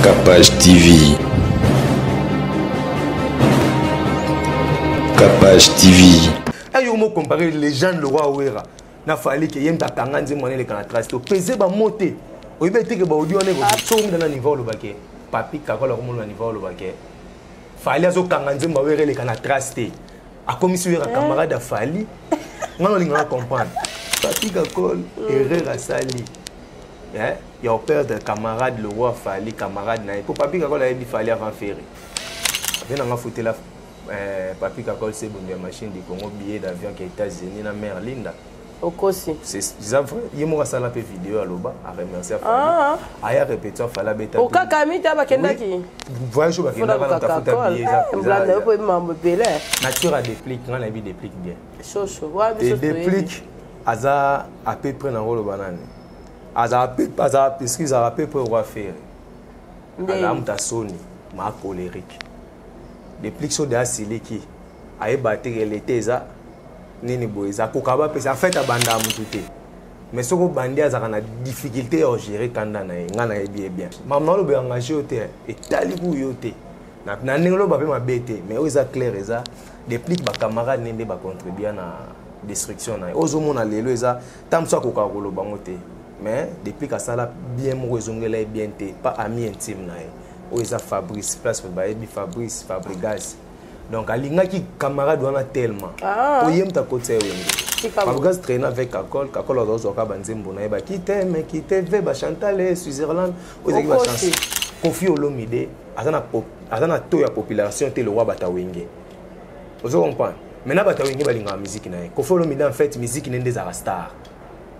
Capage TV. Capage TV. Ayo mo comparer les gens le roi Ouera. Na fallait que yem ta kanganzi moné le canatras to peser ba monter. O ibe te ke ba audio ne ba so mu na niveau lo baké. Papi kakola ko mo na niveau lo baké. Fallait zo kanganzi ba were le canatras te. A commission era camarade a fali. Ngano linga comprendre. Papi kakol erreur a sali. Il y a au père de camarade le roi fali camarade na pour papi kakol a dit fali avant faire. Bien on a foutu la Papi Kakol c'est bon de machine de Congo billet d'avion qui est États-Unis na Merlinda. Okosi. C'est vrai, il m'a ça la vidéo à l'oba à remercier Fali. Aya répéter Fala beta. O kakami ta bakenda ki. Voyage ba kenda ba ta futa billet ça. Blanda ko mambo belé. Nature a déplique, on a vu déplique bien. Chocho, wa biso. Déplique aza à peu près dans rôle banane. Aza excuse à peu près roi faire. Ala mta soni, ma colérique. Depuis que je suis qui a battu l'été, nini boisa kokaba pesa fait abanda mututé mais ce que bandi a une difficulté à gérer quand on a bien maman le engagé au terre et talibu yote na ningolo ba ma bête mais oza clair eza depuis ba camarade nende ba contribuer na destruction na ozo mona lelo eza tamso ko ka kolo bangote mais depuis que ça la bien mo ezongela bien té pas ami intime na o eza Fabrice place ba ebi Fabrice Fabregas donc alinga ki camarade wana tellement o yem ta côté wenge Fabregas traîne avec Kakol ozo ka banzembo na ba kite ve ba Chantal Switzerland o zeki ba chance Kofi Olomide azana to ya population te le roi bata wenge ozo comprendre maintenant bata wenge balinga musique na Kofi Olomide en fait musique nende za star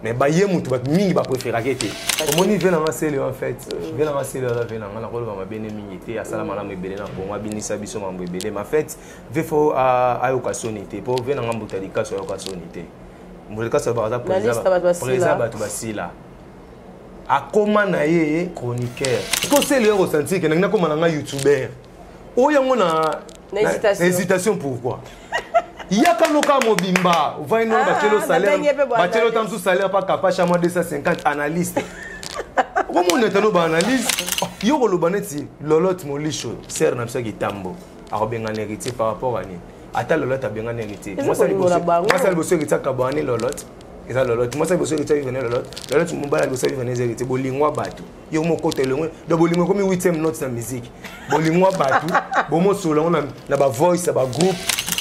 mais ba yemu to ba mingi ba préférer te au moni vient na sele en fait vient na sele la vient na ko ba bene mingi te asala mala me belé na ko ngabinisa biso mambo belé ma fait ve fo a occasion te pour vient na mbuta di kaso occasion te mbulika so ba za président ba to basila akoma na ye chroniqueur ko sele yo sentir que na ko mananga youtubeur o yango na hésitation pourquoi il y a quand on mobimba, on va y avoir bachelo salaire, bachelo tam sous salaire pas capable chama 250 analystes. Comment on est no analyse? Yo ko lobaneti lolot molisho, ser na msaki tambo. Arobenga héritier par rapport à ni. Ata lolot a benga héritier. Moi ça le bosso héritier kabani lolot. Eza lolot. Moi ça le bosso héritier venait lolot. Lolot mumbala le bosso venait héritier bolingwa batu. Yo mo côté longwe, do bolingwa comme 8e note na musique. Bolingwa batu, bomo solo na ba voice ba groupe.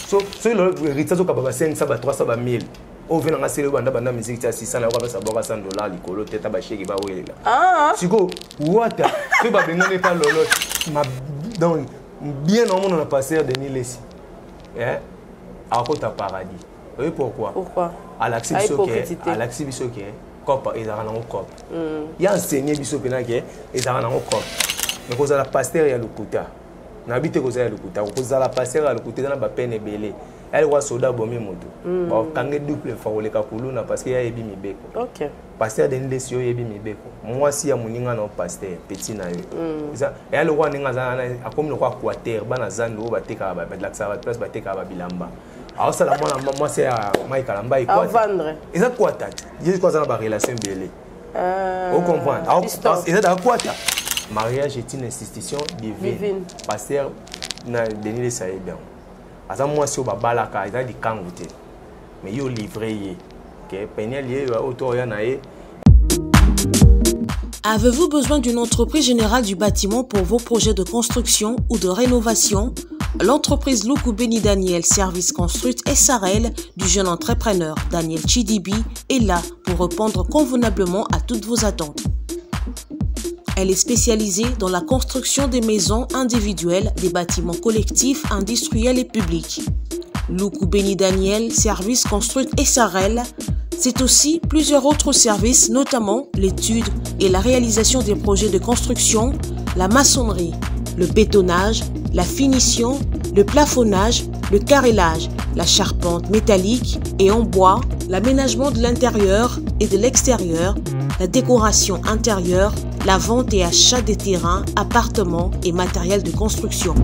So le héritier so kababa 500 ba 300 ba 1000 o vena nga sele banda musique ta 600 na ko sa boka $100 likolo teta ba sheki ba welela siko wata so ba bengane pa lolo ma donc bien au monde on a passé Denis Lessi à côté paradis oui pourquoi Alexis Bisoke cop et ça na cop ya enseigné biso pena ke et ça na cop mais ko za la pasteur ya lokuta na bité ko za lokuta ko za la passer à lokuta na ba peine belé elle wa soda bomi moto ba kange double fa oleka kuluna parce que ya yebi mibeko OK pasteur de ndesio yebi mibeko moi si ya muninga na pasteur petit na yo ça et elle wa ninga za na akomi ko aquater bana zando ba teka ba la ça va place ba teka ba bilamba alors ça la moi c'est à Mike Kalamba et quoi vendre et ça quoi tête je quoi ça na ba relation belé on comprend alors et ça da quoi mariage est une institution divine. Pasteur na Denis le saye bien. Asa moi si o babalaka eza di kangote. Mais yo livré yé. OK, penel yé auto ya na yé. Avez-vous besoin d'une entreprise générale du bâtiment pour vos projets de construction ou de rénovation? L'entreprise Luku Beni Daniel Service Construite SARL du jeune entrepreneur Daniel Chidibi est là pour répondre convenablement à toutes vos attentes. Elle est spécialisée dans la construction des maisons individuelles, des bâtiments collectifs, industriels et publics. Luku Beni Daniel, Service Construite SARL, c'est aussi plusieurs autres services, notamment l'étude et la réalisation des projets de construction, la maçonnerie, le bétonnage, la finition, le plafonnage, le carrelage, la charpente métallique et en bois, l'aménagement de l'intérieur et de l'extérieur, la décoration intérieure, la vente et achat des terrains, appartements et matériel de construction.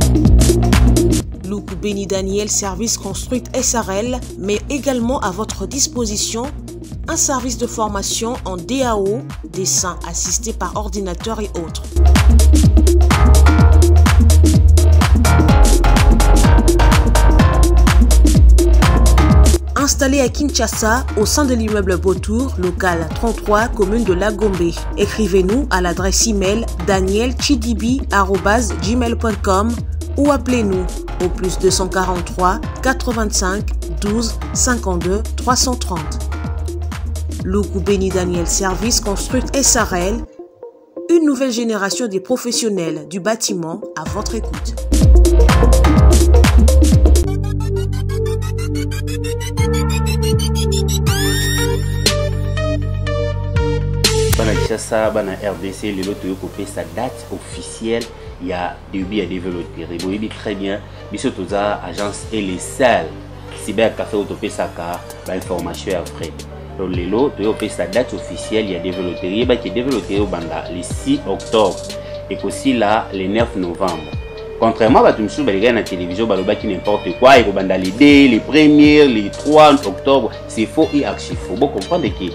Luku Beni Daniel Service Construite SARL met également à votre disposition un service de formation en DAO, dessin assisté par ordinateur et autres. installé à Kinshasa au sein de l'immeuble Beautour, local 33, commune de Lagombe. Écrivez-nous à l'adresse email danielchidibi@gmail.com ou appelez-nous au plus 243 85 12 52 330. Luku Beni Daniel Service Construit SARL, une nouvelle génération des professionnels du bâtiment à votre écoute. Bana Kinshasa, bana RDC, le lot de sa date officielle. Il y a début à développer. Vous voyez très bien, biso toza agence et les salles. Cyber café autopé saka, information après. Donc les lots de sa date officielle, il y a développé. Il y a développé au banda le 6 octobre et aussi là le 9 novembre. Contrairement à tout ce que la télévision, qui n'importe quoi, il y a les 2, les premiers, les 3 octobre, c'est faux et archi faux. Vous comprenez que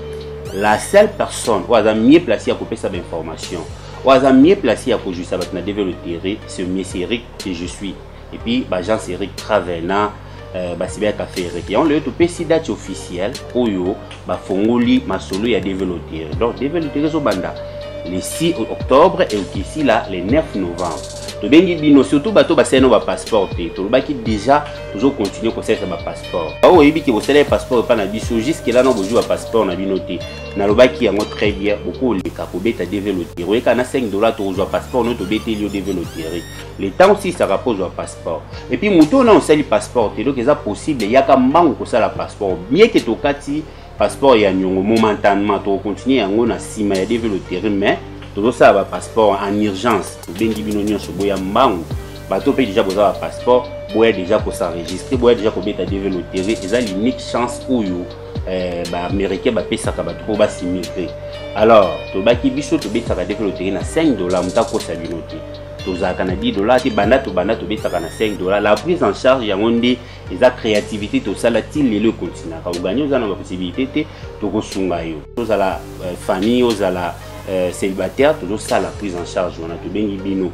la seule personne qui a mieux placé à couper cette information, qui a mieux placé à couper ça, c'est M. Eric que je suis. Et puis, Jean Eric Travena, Cyber Café Eric. Et on le topé si date officielle, Oyo, Fongoli, Masolo, il y a développé. Donc, développé au banda le 6 octobre et ici là, le 9 novembre. Surtout bateau baseno ba passeport qui déjà toujours continuer conseil sur ba passeport. Oh oui que vous savez passeport pas na biso jusque là non besoin passeport na binoté. Na lobaki yango très bien beaucoup les capobeta développer. Oui kana $5 to besoin passeport no to bete li développer. Le temps aussi ça rappose au passeport. Et puis muto na on sali passeport donc ça possible il y a ka mango ko sala passeport. Bien que to kati passeport ya nyongo momentanément to continuer yango na sima ya développer mais tout ça va passeport en urgence. Bengi binonio so boya mbangu. Bato pe déjà boza passeport, boya déjà ko s'enregistrer, boya déjà ko beta développer et ça l'unique chance où yo américain ba pesa ka ba trop ba s'immigré. Alors, to ba ki biso to beta ka développer na $5 muta ko sa binoté. To za kana $10 ti banda to beta ka na $5. La prise en charge ya ngonde eza créativité to sala ti lelo continent. Ka gagner za na possibilité te to ko sunga yo. To za la famille aux la célibataire, toujours ça la prise en charge. On a tout bien bino.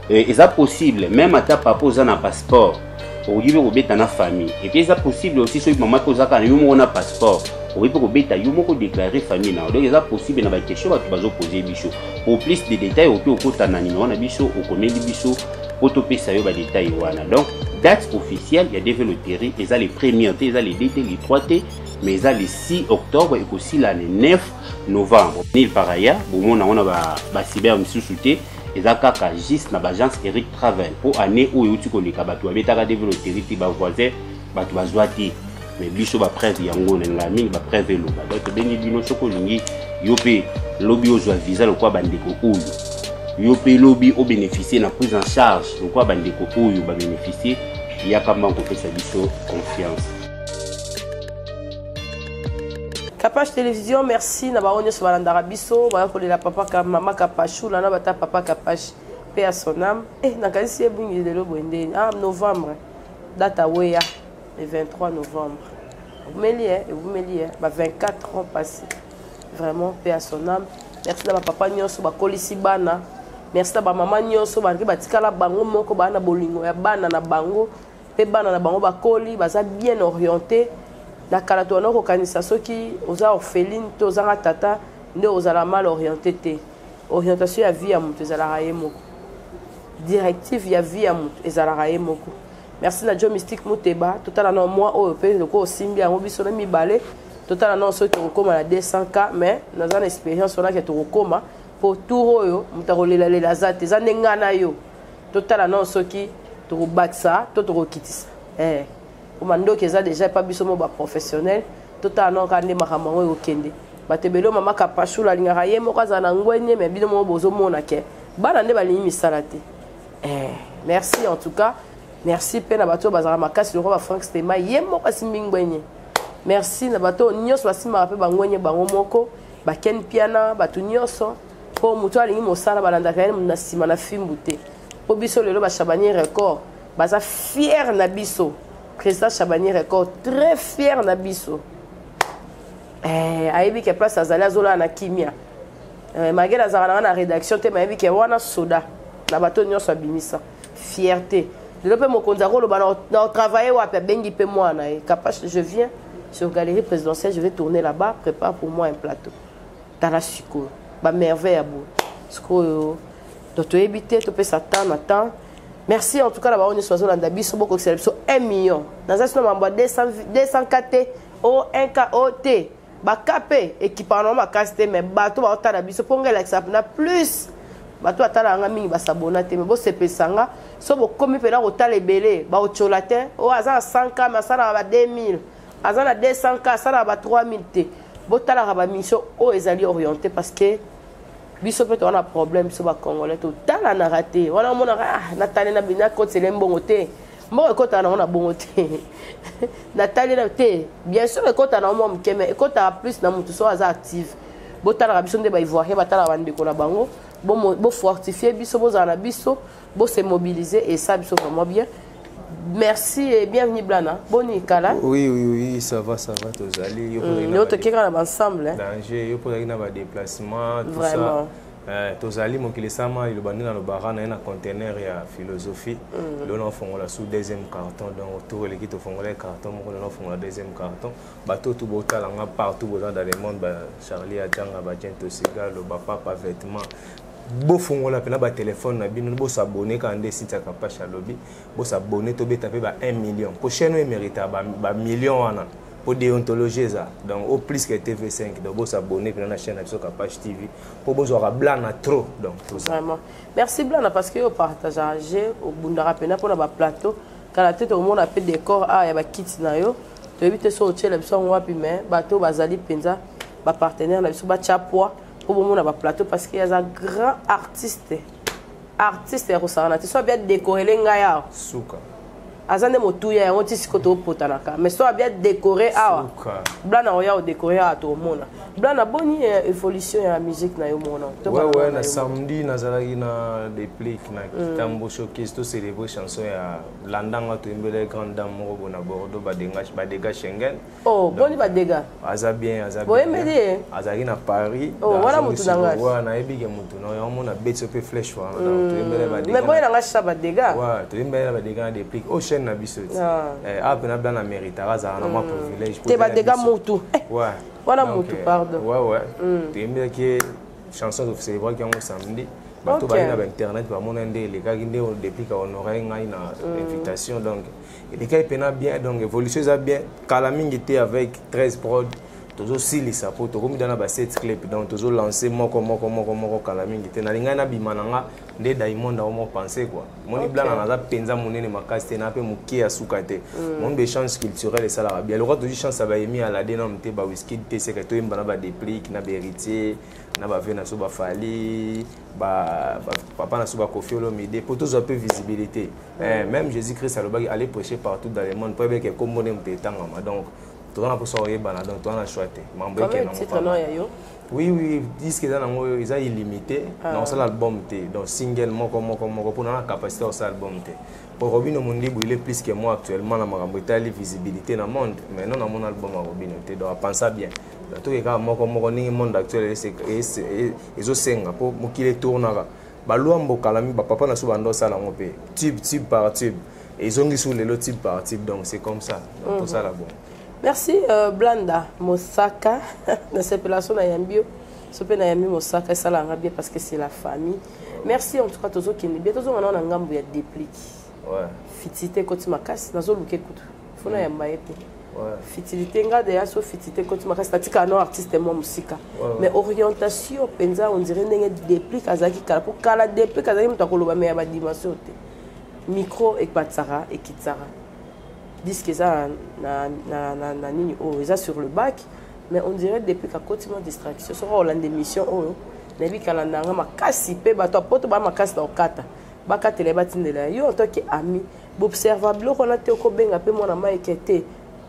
Et ça possible, même à ta papa aux un passeport, pour dire au bête en famille. Et puis ça possible aussi, si maman pose un on a passeport, pour dire au bête à yumo déclarer famille. Donc ça possible, dans la question, tu vas poser bichot. Pour plus de détails, au plus au côté d'un numéro, on a bichot, au combien de bichot, pour topé ça y va détail. Donc date officielle, il y a développé, et ça les premiers T, les DT, les 3T. Mais ça le 6 octobre et aussi là le 9 novembre. Nil par ailleurs, on a cyber sous-souté et ça kaka juste na l'agence Eric Travel pour année où tu connais ka bato abetaka développer ti ba voisin bato bazwati mais biso ba preuve yango na mingi ba preuve lo ba donc bengi bino soko lingi yope lobby ozwa visa lo kwa bandeko oyo yope lobby o bénéficier na prise en charge lo kwa bandeko oyo ba bénéficier ya kama ko pesa biso confiance. Capache Télévision, merci. Na baronne sur Balandara Bisso, la papa maman Capachou, la bata papa Capache, paix à son âme. Et na kasi bungi de lo bwende. Ah novembre, date à Weya, le 23 novembre. Vous me liez, 24 ans passés. Vraiment paix à son âme. Merci na papa nyonso ba kolisi bana. Merci na ba maman nyonso ba batika la bango moko bana bolingo ya bana na bango. Pe bana na bango ba koli baza bien orienté. La kalato na ko kanisa soki oza orpheline to oza tata nde ozala mal orienté te. Orientation ya vie ya mutu ezala raye moko. Directive ya vie ya mutu ezala raye moko. Merci na Joe Mystique Muteba, total na moi o pe le ko simbi yango biso na mibale, total na so to koma na 200k mais na za expérience on a que to koma pour tout oyo mutakolela lela zate za nenga na yo. Total na soki to batsa to kitisa. Komando keza déjà pas biso mo ba professionnel total non kande makamango yo kende batebelo mama Kapachou la linga raye mo kaza na ngwenye mais bino mo bozo mona ke bana nde balimi salate merci en tout cas merci pe na bato bazara makasi le roi Frank Stema yemo kasimbi ngwenye merci na bato nyos basima pe bangwenye bango moko ba ken piana batu nyoso po muto alingi mosala balanda kaye na sima na fimbute po biso lelo ba Chabani record baza fier na biso. Président Chabani Record, très fier na biso. Aibi ke place azali azola na kimia. Malgré la zarana na rédaction te aibi ke wana soda na bato nyonso abimisa. Fierté. De l'opé mokonza ko lo ba na travailler wa pe bengi pe mwana Capache je viens sur Galerie Présidentielle, je vais tourner là-bas, prépare pour moi un plateau. Tala Siko, ba merveille à bout. Siko, tu éviter, tu peux s'attendre, attends. Merci en tout cas, là-bas, on est sur la Dabiso, beaucoup de 1 million. Dans un moment, 200 KT, O, 1 KOT, ba KP, équipement, ma casse, mais bateau, ba otala biso, pour nga l'exemple, na plus. Bateau, atala nga mingi, ba sabonate, mais bon, c'est pesanga. So, bo, comme il peut là, otala belé, ba ocholatin, o, azan 100K, mais ça, là, 2000. Azan a 200K, ça, là, 3000 T. Bo, tala, ba mission, o, ezali orienté, parce que, biso peut on a problème sur ba congolais tout tala na raté wana mona natali na bina ko tsele mbongo te mo ko ta na ona bongo te natali na te bien sûr ko ta na mo mkeme ko ta plus na mutu so aza active bo tala biso nde ba ivoire ba tala bande ko na bango bo fortifier biso bo za na biso bo se mobiliser et ça biso vraiment bien. Merci et bienvenue Blana. Boni Kala. Oui, ça va, Tozali. Nous te kirana ensemble. Danger, yo pour na ba déplacement, tout vraiment. Ça. Tozali mon qui les sama, il bandi dans le baran na conteneur ya philosophie. Le non font la sous deuxième carton donc tout les qui te font les cartons, mon non font la deuxième carton. Bateau tout beau talent partout dans le monde, Charlie Adjanga, Bajento Siga, le papa vêtements. Bo fongo la pena ba téléphone na bino bo s'abonner quand des sites Kapach lobby bo s'abonner to be taper ba 1 million prochaine mérite ba million wana pour déontologie ça donc au plus que TV5 donc bo s'abonner dans la chaîne sur Kapach TV pour bo aura blana trop donc tout ça vraiment merci blana parce que au partager au bundara pena pour ba plateau quand la tête au monde a fait décor ah ya ba kit na yo to éviter so hôtel biso wapi mais bateau bazali penza ba partenaire na biso ba chapwa pour le monde plateau parce qu'il y a un grand artiste et Rosana tu sois bien décoré les gars souka azane motuya on tisi koto potanaka mais sois bien décoré ah blana oya o décoré à tout le monde blana boni évolution ya musique na yo mona ouais na samedi na zalaki na déplique na kitambo showcase to célébrer chanson ya landanga to imbele grande dame mo bona Bordeaux ba dégâts Schengen oh boni ba dégâts aza bien boye medi azaki na Paris oh wala mutu nanga ouais na ebike mutu no yo mona betso pe flèche wa to imbele ba dégâts mais boye nanga cha ba dégâts ouais to imbele ba dégâts déplique au chaîne na biso apena blana méritera za na ma privilège te ba dégâts mutu ouais voilà mutu pardon ouais to imbele ki chanson de célébrer qui on samedi bato ba na internet ba mona ndé les gars ndé depuis qu'on aurait une invitation donc les gars pena bien donc évolution ça bien kalamingi était avec 13 prod toujours sili ça pour tout comme dans la 7 clip donc toujours lancer moko kalamingi était na linga na bimananga ndé Diamond a mo penser quoi moni blana na za penza monene makasi na pe muki asukate mon be chance culturelle et ça la bien le roi toujours chance ça va émis à la dénom te ba whisky te c'est que to mbana ba déplique na héritier na ba vena so ba fali ba papa na so ba kofiolo mide pour tous un peu visibilité même Jésus-Christ a le aller prêcher partout dans le monde pour bien que comme on est tangama donc tout on a pour ça bana donc tout on a choisi membre qui est oui disque dans ngo ils a illimité dans ça l'album té donc single moko pour na capacité au album té pour Robino Mondibu il est plus que moi actuellement na makambo itali visibilité dans monde mais non dans mon album Robino té donc pense bien tout les gars moko ni monde actuel et zo senga pour mokile tournera ba luambo kalami ba papa na so bando sala ngopé tube par tube et ils ont dit sur les tube par tube donc c'est comme ça tout ça là bon. Merci Blanda Mosaka dans cette appellation na Yambio sope na Yami Mosaka ça la bien parce que c'est la famille. Merci en tout cas tous qui bien tous on a ngambo ya déplique. Ouais. Fitité koti makasi nazo luke kutu. Fona yamba yepe. Ouais. Fitilité nga de aso fitité koti makasi tatika no artiste mo musika. Mais orientation penza on dirait ndenge déplique azaki kala pour kala déplique azaki mtakoloba me ya ba dimension te. Micro et Batsara et Kitsara. Disent que ça na nini oh ça sur le bac mais on dirait depuis qu'à côté de distraction sur Hollande d'émission oh nabi kalanda makasi pe bato poto ba makasi na okata bakata le batindela yo en tant que ami observable ko na te ko benga pe mona mai kete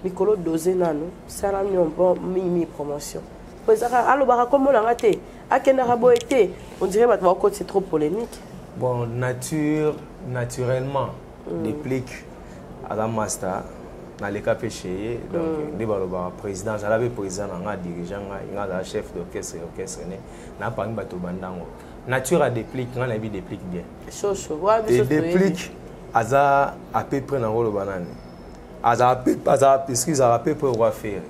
mikolo dosé nano sala mi on bon mi promotion poza allo ba ko mona ngate akenda rabo été on dirait bato ba côté c'est trop polémique bon naturellement déplique à la master dans les cas péchés donc des baloba président ça l'avait président nga dirigeant nga la chef d'orchestre n'a pas une bateau bandango nature a déplique nga la vie déplique bien chaud et déplique aza à peu près dans le banane aza excuse à peu près roi faire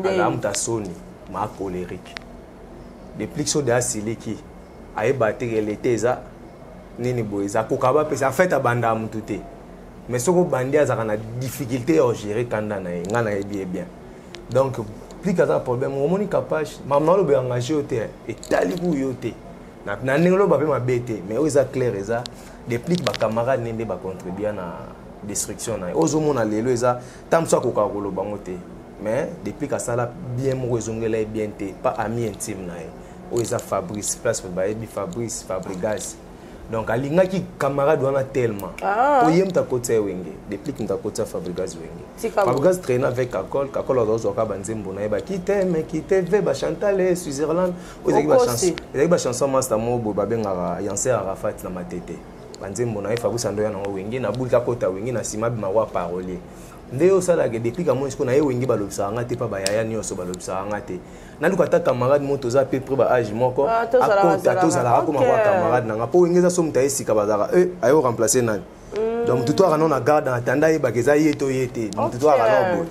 ala muta soni ma colérique depuis que so de asiliki aye battre l'été za nini boyeza kokaba pesa en fait abanda mutu te mais soko bandi azaka na difficulté à gérer kanda na ngana bien donc plus que ça problème omoni capable mamna lo be engagé au te et tali ku yo te na ndengelo ba pe mabete mais oza clair eza depuis que ba camarade nende ba contribuer na destruction na ozomona lelo eza tamso ko kakolo bango te mais depuis que ça la bien mo ezongela bien te pas ami intime na oza Fabrice place ba ebi Fabrice Fabregas donc alinga ki camarade wana tellement oyem ta côté wenge depuis que ta côté Fabregas wenge Fabregas traîne avec Kakol ozoka banzembo na ba ki te ve ba Chantal Switzerland ozaki ba chanson ezaki ba chanson master mobo ba benga Yanser Arafat na matete banzembo na Fabrice andoya na wenge na bulka kota wenge na sima bima wa parolier ndeo sala ke depuis que moi na ye wenge ba lobisa ngate pa ba yaya nyoso ba lobisa ngate naluka ta camarade moto za peu près ba âge moko akota tozala comme wa camarade nanga po ngeza so mta esika bazaka ayo remplacer nani donc tout toi na garde en attendant ba keza yeto yete tout toi na bo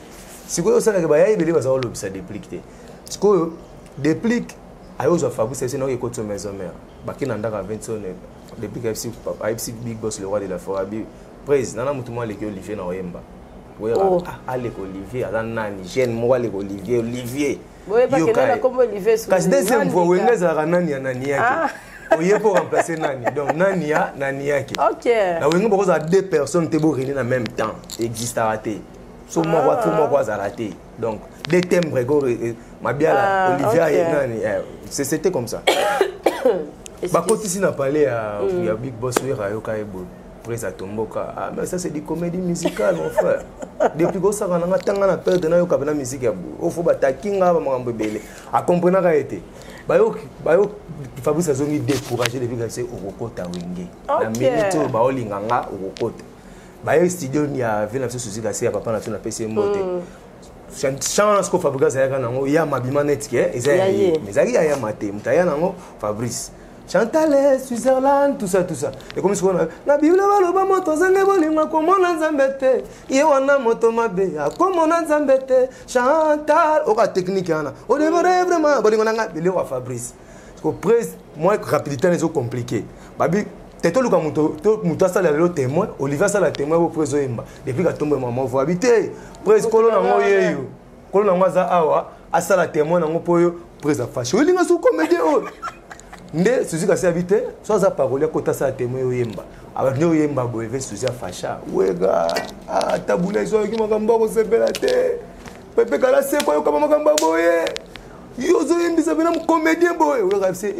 sikoyo sala ke ba yayi bele bazalo lobisa dépliquer sikoyo déplique ayo zo Fabrice c'est non ekoto maison mère ba kina ndaka 21 depuis que FC Big Boss le roi de la Forabi président na mutu mo le Olivier na Oyemba allez Olivier nani jeune moi le Olivier kasi deuxième fois wenge ezalaka nani ya nani yake oye pour remplacer nani donc nani ya nani yake na wenge bokozala deux personnes te boréunir na même temps existera te so moko azala te donc deux thèmes mabiala Olivier nani c'était comme ça bakotisi na parler ya Big Boss oyoka ebo Presa Tomboka. Ah, mais ça c'est des comédies musicales, mon frère. Depuis que ça a peur de la musique, il faut attaquer à comprendre la réalité. Fabrice a découragé depuis que c'est Orokota Wenge. La minute Baolinganga Orokota. Bayo studio ni a vu la souci cassé à papa na PC monté. Chance que Fabrice a nango ya mabima netike ezali mais ali ya maté mutaya nango Fabrice Chantal Switzerland tout ça et comme ça na bible baloba moto zange bolinga komona nzambete ye wana moto mabe akomona nzambete Chantal oka technique yana o devrait vraiment bolinga nanga bile wa Fabrice parce que presse moi rapidité les compliqué babi teto luka moto asala le témoin Olivier asala témoin pour preso yemba depuis ka tombe maman vo habiter presse kolo nango yeyo kolo nango za awa asala témoin nango poyo presse fâché olinga sou comédien o nde suzi kasi habité soit za parole kota sa témoin oyemba abandi oyemba boeve suzi afasha wega tabula iso ki makambo ko sepela te pepe kala se ko kama makambo boye yozo yembisa bena mu comédien boye wega se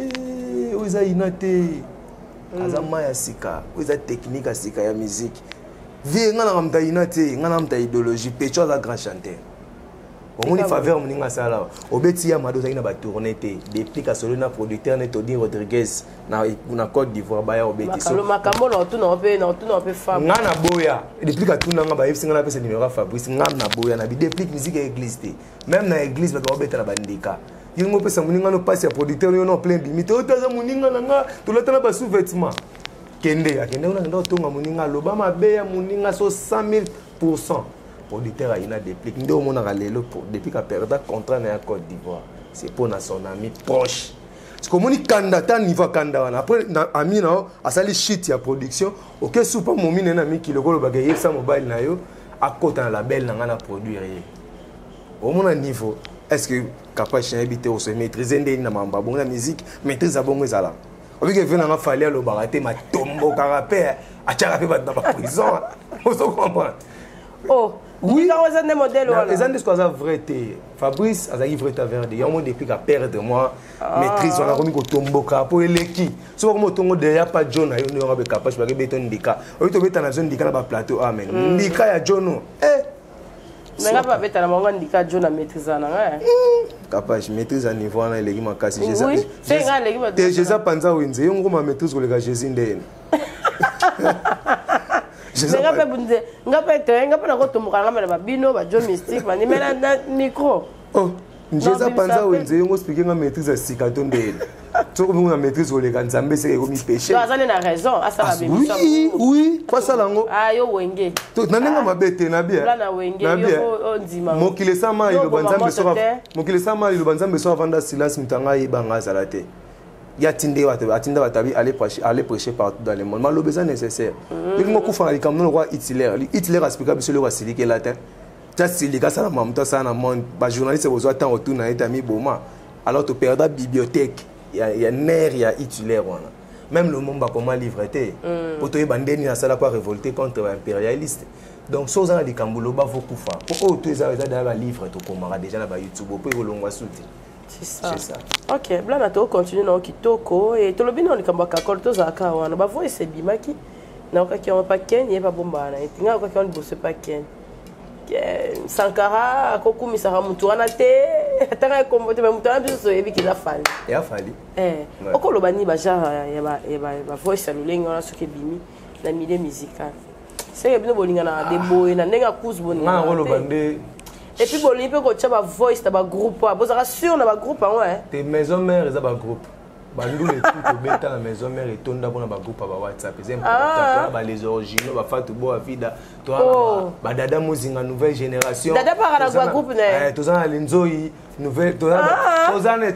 oza inate azama ya sika oza technique ya sika ya musique vie ngana ngamta inate ngana ngamta idéologie pecho za grand chanteur on y faveur moninga sala obeti ya mado zaki na ba tourner te depuis ka solo na producteur ne Tony Rodriguez na Côte d'Ivoire ba ya obeti so makambo na tuna pe femme ngana boya depuis ka tuna nga ba FC ngana pesa numéro Fabrice ngana boya na bi depuis musique ya église te même na église ba obeta na bandika yingo pesa moninga no passe ya producteur yo no plein limite otaza moninga nga tulata na ba sous-vêtements kende ona ndo tonga moninga loba mabe ya moninga so 100,000%. Auditeur a une déplique. Nous avons depuis qu'il a perdu le contrat dans la Côte d'Ivoire. C'est pour son ami proche. Parce que mon candidat niveau candidat après ami na a sali shit ya production. OK super mon mine na mi ki le golo bagaye ça mobile na yo à côté na label na ngana produire. Au mon niveau est-ce que capable de habiter au se maîtriser na mamba bon la musique maîtrise a bon ezala. Obi que vient na fallait le baraté ma tombo carapé a tcharape ba dans la prison. On se comprend. Oh oui, les années que ça vrai Fabrice a vrai verde. Il y a un moment depuis qu'à perdre moi maîtrise on a remis au tombeau pour l'équipe. Si on remonte au derrière pas John, il y a un capable de béton ndika. On est tombé dans la zone ndika na plateau amen. Ndika ya John. Nanga pas beta na monga ndika John na maîtrise na nga. Capable maîtrise à niveau na l'équipe makasi Jésus. Oui, c'est nga l'équipe. Te Jésus panza wenze. Yo ngoma maîtrise ko le Jésus ndene. Nga pe na ko tomuka nga ba bino ba jo mystique ba nimela na micro. Oh, njeza panza wenze yongo expliquer nga maîtrise sika tondele soko bingo na maîtrise oleka nzambe seke komi péché azane na raison asala bémission oui kwa sala ngo yo wenge to nanenga mabete na bien na wenge yo ndima mokile sama ilo banzambe soko mokile sama ilo banzambe soko vanda silence mutanga yebanga zalate ya tinde atinda batabi aller prêcher partout dans le monde malobe ça nécessaire bingo kufa likamno roi Hitler expliquer biso le roi silike latin silika sala mamuta sana na monde ba journaliste besoin temps autour na etami boma alors tu perds la bibliothèque il y a nerf il y a Hitler wana même le monde ba comment livreté pour toi bandeni na sala quoi révolter contre impérialiste donc soza na likambulo ba vokufa pour auto eza da livre to komara déjà na ba YouTube pour kolongwa souti c'est ça OK bla na to continue na kitoko et to lobino likambo ka kolto za ka wana ba voice bimaki na okaki on pa ken ye ba bomba na tinga okaki on bosse pa ken Sankara akokumisaka mutu wana te atanga ekombote ba mutu wana biso soyebi kiza fali ya fali okoloba ni bagenre ya voice ya lolenge wana soki ebimi na milieu musical seke bino bolingana na deboye na ndenge akusu bolingana ngoloba nde et puis bolingi mpe kotia bavoice na bagroupe bozalaka sur na bagroupe yango te maison mère eza bagroupe bandule tout obeta na maison mère etonda mpona bagroupe ba WhatsApp eza important ba les originaux ba fatu bo avida to badada mozinga nouvelle génération dada para na groupe ne tozana linzoi nouvelle tozana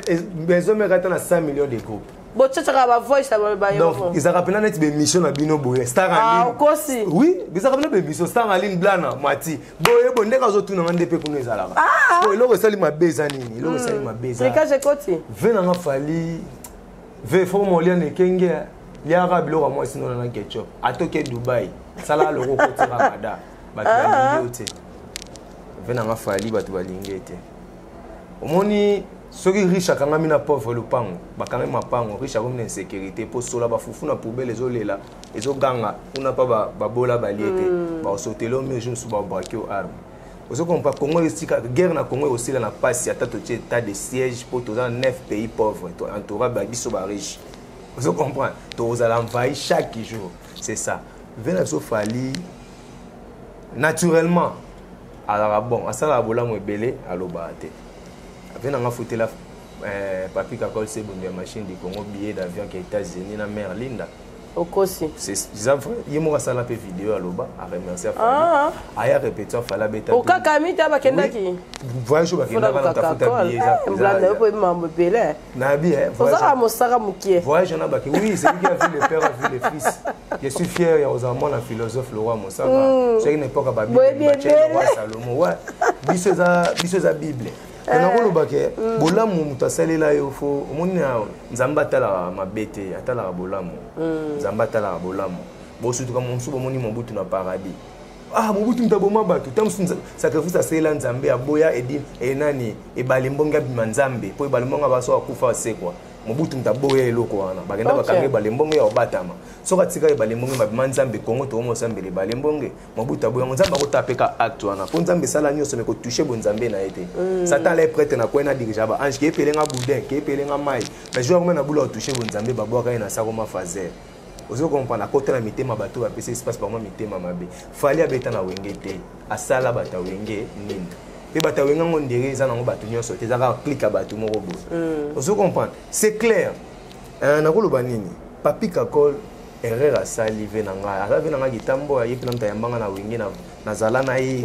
maison mère ata na 100 millions de groupes botchaka ba voice ba yo donc ils rappellent net be mission na bino boye star en ligne kosi oui ils rappellent be mission star en ligne blana mati boye bonde ka zo tuna ngande pe kuno ezalaka so eloko sali mabeza nini eloko sali mabeza tricage koti vena nga fali ve faut molia ne kenge ya rablo moi sinon na ketchup atoke Dubai sala loko kotira mada batu balingi ote vena nga fali batu balingi ete omoni soki riche akanga mina pauvre lupango bakanga mapango riche akomi na insécurité po sola bafufu na poubelle ezolela ezoganga kuna pa babola baliete baosotela omi ojo mosusu babrake o arme ozokompa Congo esika guerre na Congo osila na pasi ata totie état de siège po toza 9 pays pauvres entouré biso bariche ozokomprendre tozala envahi chaque jour c'est ça vena biso fali naturellement alaka bon asala bolamu ebele aloba te vena nga futela papi kakol se bonde machine du Congo billet d'avion qui est États-Unis na mer Linda okosi c'est vrai yemo sala pe vidéo aloba a remercier fali aya répéter fala beta okaka mita bakendaki voyage bakenda na tafuta billet blanda yo po mambo belé na bien voyage mosaka mukie voyage na baki oui c'est lui qui a vu le père a vu le fils je suis fier ya ozamon la philosophe le roi Mosaka c'est une époque ba Bible Salomon ouais biso za Bible nakoloba ke bolamu moto asalela yo fo omoni nzambe atalaka mabe te atalaka bolamu nzambe atalaka bolamu bosutuka mosusu bomoni mobutu na paradis mobutu ntaboma bato ta mosusu sacrifice asalela nzambe aboya edin enani ebale mbongo abima nzambe mpo ebale mbongo abaso akufa asekwa mobutu ntaboya eloko wana bakenda bakanga ebale mbongo ya obatama soki atika ebale mbongo babima nzambe kongo toomosambela ebale mbongo mobutu aboya nzambe akotapeka acte wana mpo nzambe esala nyonso me kotouche bonzambe na ye te satan ala prêtre na kwena dirija ba ange keepelenga boudin keepelenga mai mais jour komena bula otouche bonzambe babwaka ye na sakoma fazer ozokomprendre akotala mitema bato bapesa espace bango mitema mabe fali abeta na wenge te asala bata wenge nini pe bata wenge ngo ndere eza nango bato nyonso te ezaka klika bato moko boye ozokomprendre c'est clair nakoloba nini papi kakol erreur asali ve na ngai aza ve na ngai kitambo aye mpe na moto ayambanga na wenge nazala na ye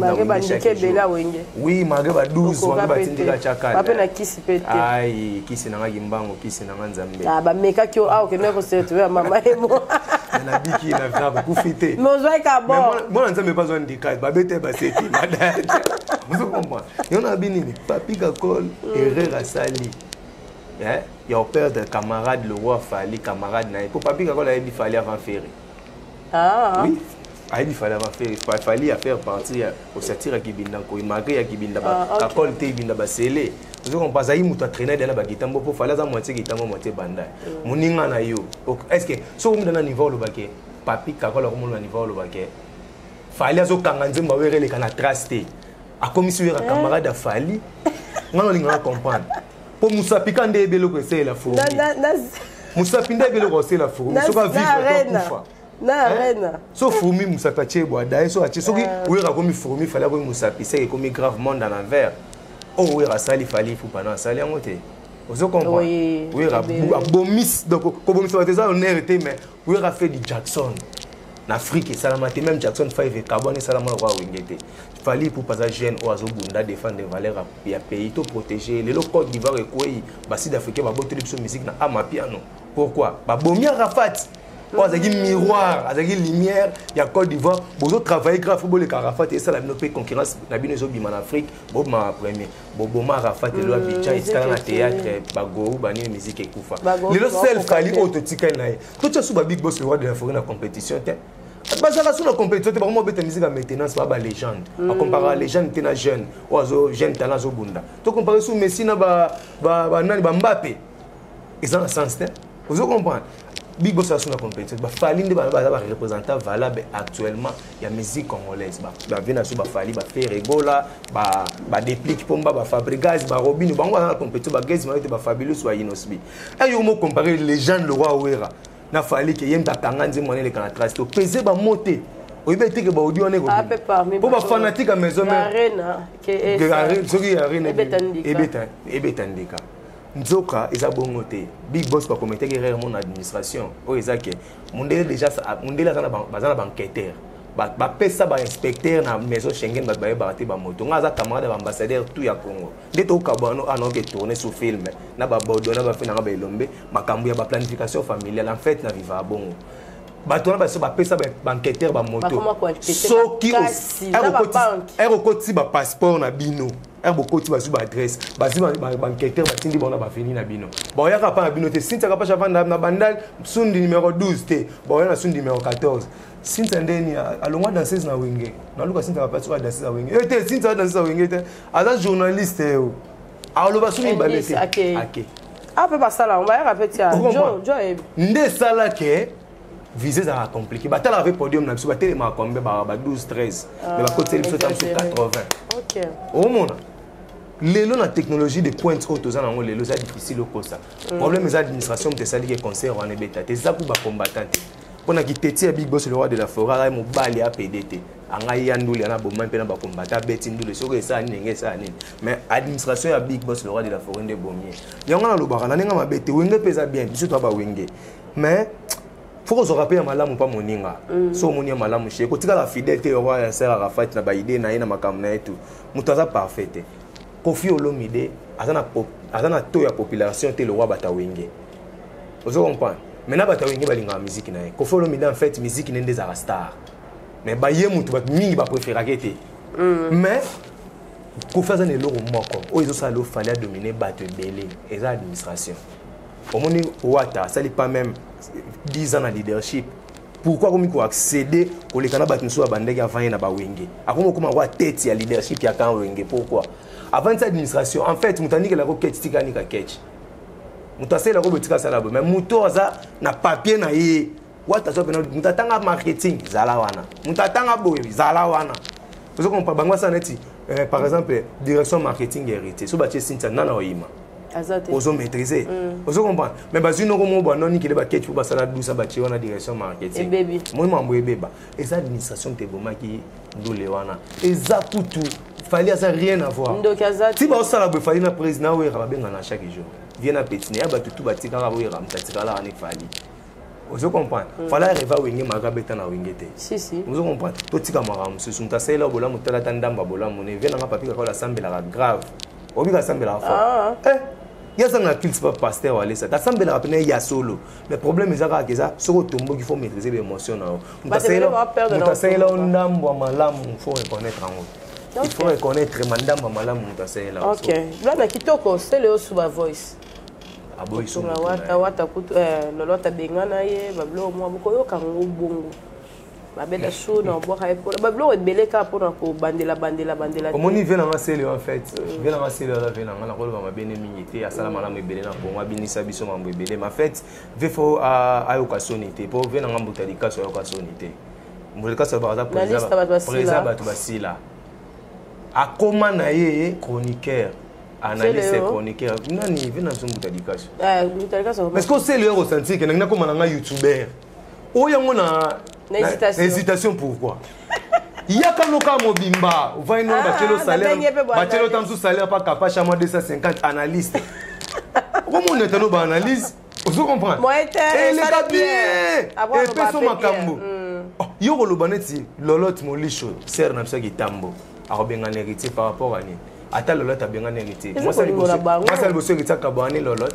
oui malgré ba 12 wange batindika tiakala ai kisi na ngai kimbango kisi na ngai nzambe bamekaki okende kosetwe mama emo nabiki na vina bakufi te mwana nzambe epazwa ndika babete baseti ozokomprendre yo na binini papi kakol erreur asali il y a perdre camarade le roi Fali camarade na pour papi quand il fallait avant faire oui il fallait avant faire fallait faire partir au satire qui binda ko imagé ya kibinda ba kakol te binda ba sele vous comprenez ça muto traîner dans ba kitambo pour fallait za moitié kitambo moitié banda moninga na yo est-ce que so mu dans niveau le baké papi kakol ko mu na niveau le baké fallait zo kanga nzemba werele kana traste a commission ya camarade a Fali ngano linga comprendre pour musapika nde ebelo ko c'est la fourmi musapinda ebelo ko c'est la fourmi so ka vivre kufa na arena so fourmi musapa chebwa dai so achi so ki wera komi fourmi fala ko musapi c'est komi grave monde en envers oh oui rasali fali faut pas non sali en côté vous comprenez oui abomis donc comme ça va honneur était mais oui a fait du Jackson en Afrique ça la même Jackson 5 et carbone ça la roi wingete fali pour pas jeune ou azo bunda défendre des valeurs ya pays to protéger les Côte d'Ivoire et quoi ba sud africain ba botter sur musique na amapiano pourquoi ba bomi Arafat ou azaki miroir azaki lumière ya Côte d'Ivoire bozo travailler grave football le Arafat et ça la no concurrence na bino zo bima en Afrique bo ma premier bo ma Arafat et lo Abidjan et ça na théâtre ba go ba ni musique ekufa le seul fali autotika na to tsa sou ba big boss le roi de la forêt na compétition bazala sur la compétition te vraiment bête musique à maintenance pas légende à comparer à légende t'es na jeune ou azo jeune talent zo bunda to comparer sur Messi na ba nani ba Mbappé ils ont un sens vous comprenez big boss sur la compétition ba fali de ba représentant valable actuellement il y a musique congolaise ba vient sur ba fali ba faire rigola ba déplique pomba ba Fabregas ba Robinho ba on la compétition ba Gaz ba Fabulous wa Inosbi et yo mo comparer légende le roi Ouera na fali que yem tatanga nzi monnaie le canatras to peser ba monter o ibeti ke ba audio ne go pour ba fanatique à maison même arena que arena soki arena ebetandika nzoka eza bongo te big boss ba commettre erreur mon administration o ezake mondele déjà mondele bazana banquêteur ba pesa ba inspecteur na maison Schengen ba baraté ba moto ngaza camarade ba ambassadeur tout ya Congo ndeto kabano anoke tourner sur film na ba bodo na ba fina ba elombe makambu ya ba planification familiale en fait na viva bongo bato na ba so ba pesa ba banquêteur ba moto soki aéroport ba passeport na bino aéroport ba su ba adresse ba si ba banquêteur ba tindi bona ba fini na bino ba yaka pa na bino te sinta ka pa chavanda na bandal sundi numéro 12 te ba yana sundi numéro 14 sinta ndeni alongwa danseuse na wenge na luka sinta pa so danseuse na wenge te sinta danseuse na wenge te aza journaliste aloba sumi balete ake pe basala on va répéter jo nde sala ke visé ça compliqué batala avec podium na biso batele ma kombe ba 12 13 mais ba côté biso tam sur 80 OK au monde lelo na technologie de pointe haute aux anango lelo ça difficile au ça problème des administrations de sali que concert en ebeta te za ku ba combattant on a quitté big boss le roi de la forêt mo bali a PDT anga yanduli na bomma pe na ba combattant beti ndule soko esa nenge sa nini mais administration ya big boss le roi de la forêt de bommier yanga na lobaka na nenga mabete wenge pesa bien biso to ba wenge mais faut qu'on se rappelle malamu pas moninga so monia malamu chez ko tika la fidélité au roi ya sera Arafat na ba idée na ina makamna etu mutaza parfaite Kofi Olomide azana to ya population te le roi bata wenge vous comprenez maintenant bata wenge balinga musique na Kofi Olomide en fait musique nende za star mais ba ye mutu ba mingi ba préférer kete mais Kofi azana le moko o izo sala fallait dominer bato belé et ça administration au moni wata ça n'est pas même 10 ans de leadership pourquoi comme il faut accéder au lekana batnso bandega avant na ba wenge akomo kuma wa tête ya leadership ya kan wenge pourquoi avant cette administration en fait mutani que la roquette tikani ka ketch mutasela la robotika sala mais muto za na papier na ye wata so pena mutatanga marketing zala wana mutatanga boye zala wana vous comprenez bangwa ça neti par exemple direction marketing hérité so batie sinta nana oyima ozo maîtriser ozo comprendre mais bazu no komo ba non nikele ba ketch pour basala douce ba tie wana direction marketing moi mambo ebeba et ça administration te bomaki ndule wana eza kutu fallait ça rien à voir si ba osala be fallait na président we ba benga na chaque jour vient na petine ba tutu ba tika ba we ram tatika la ani fallait ozo comprendre fallait reva wenge magabeta na wengete si ozo comprendre to tika maram se sunta sela bola mutala tandamba bola mone vient na papier ko la sambela grave obika sambela fa il y a ça na kill pas pasteur wala ça sambela rapene ya solo le problème est que ça soko tombo qu'il faut maîtriser l'émotion na mutasela ndambo malamu faut reconnaître en il faut reconnaître mandamba malamu mutasela OK là kitoko c'est le sous voice aboy sous wata kutu lolota bengana ye bablo mo boko yo kango bongo babeda chou na boire pour bablo ebeleka pour ko bandela comment il vient dans celle en fait vient dans celle là vient na ko ba bene minyete asala malamu ebele na bongo abinisa biso mambo ebele ma fait faut à occasionité pour vient na mbutali kaso occasionité mbutali kaso ba za président batu basila akoma na ye chroniqueur analyse chroniqueur nani vient na mbutali kaso parce que c'est le ressenti que na koma na youtubeur oyango na hésitation pourquoi Yakanoka Mobimba, vous voyez, nous, salaire, bachelo tam sous salaire, pas capable, à moi 250 analystes. Comment on est en analyse? Vous comprenez? Et les papiers, et personne m'a cambo. Yo le baneti, lolot molicho, serre n'a pas qui tambo, a bien un héritier par rapport à ni. Attends lolot a bien un héritier. Moi ça le bosseur qui t'a cabane lolot.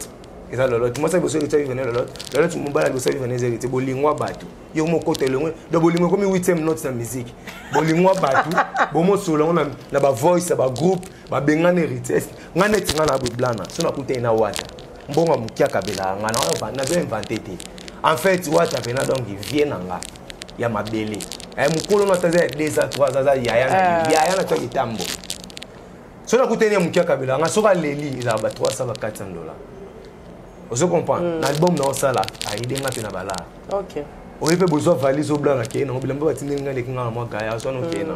Et ça lolot. Moi ça le bosseur qui t'a venu lolot. Lolot mon bal le bosseur qui venait héritier. Bolingwa batu. Yo mon côté le de bolingwa comme 8e note dans musique. Bolingwa batu. Bon mon solo on a ba voice ba groupe ba bien un héritier. Ngane tinga na blana. So na kuté na wata. Mbonga mukia kabela ngana na zo inventé. En fait wata pena donc il vient nga. Ya mabele. Mukolo na taza 2 à 3 za ya na toki tambo. So na kutenia mukia kabela nga soka leli za ba 300 ba $400. Vous comprenez? L'album na osala aide nga pena bala. OK. Oyepe besoin valise au blanc ke na bilamba batinde nga lekinga na mwa gaya so no ke na.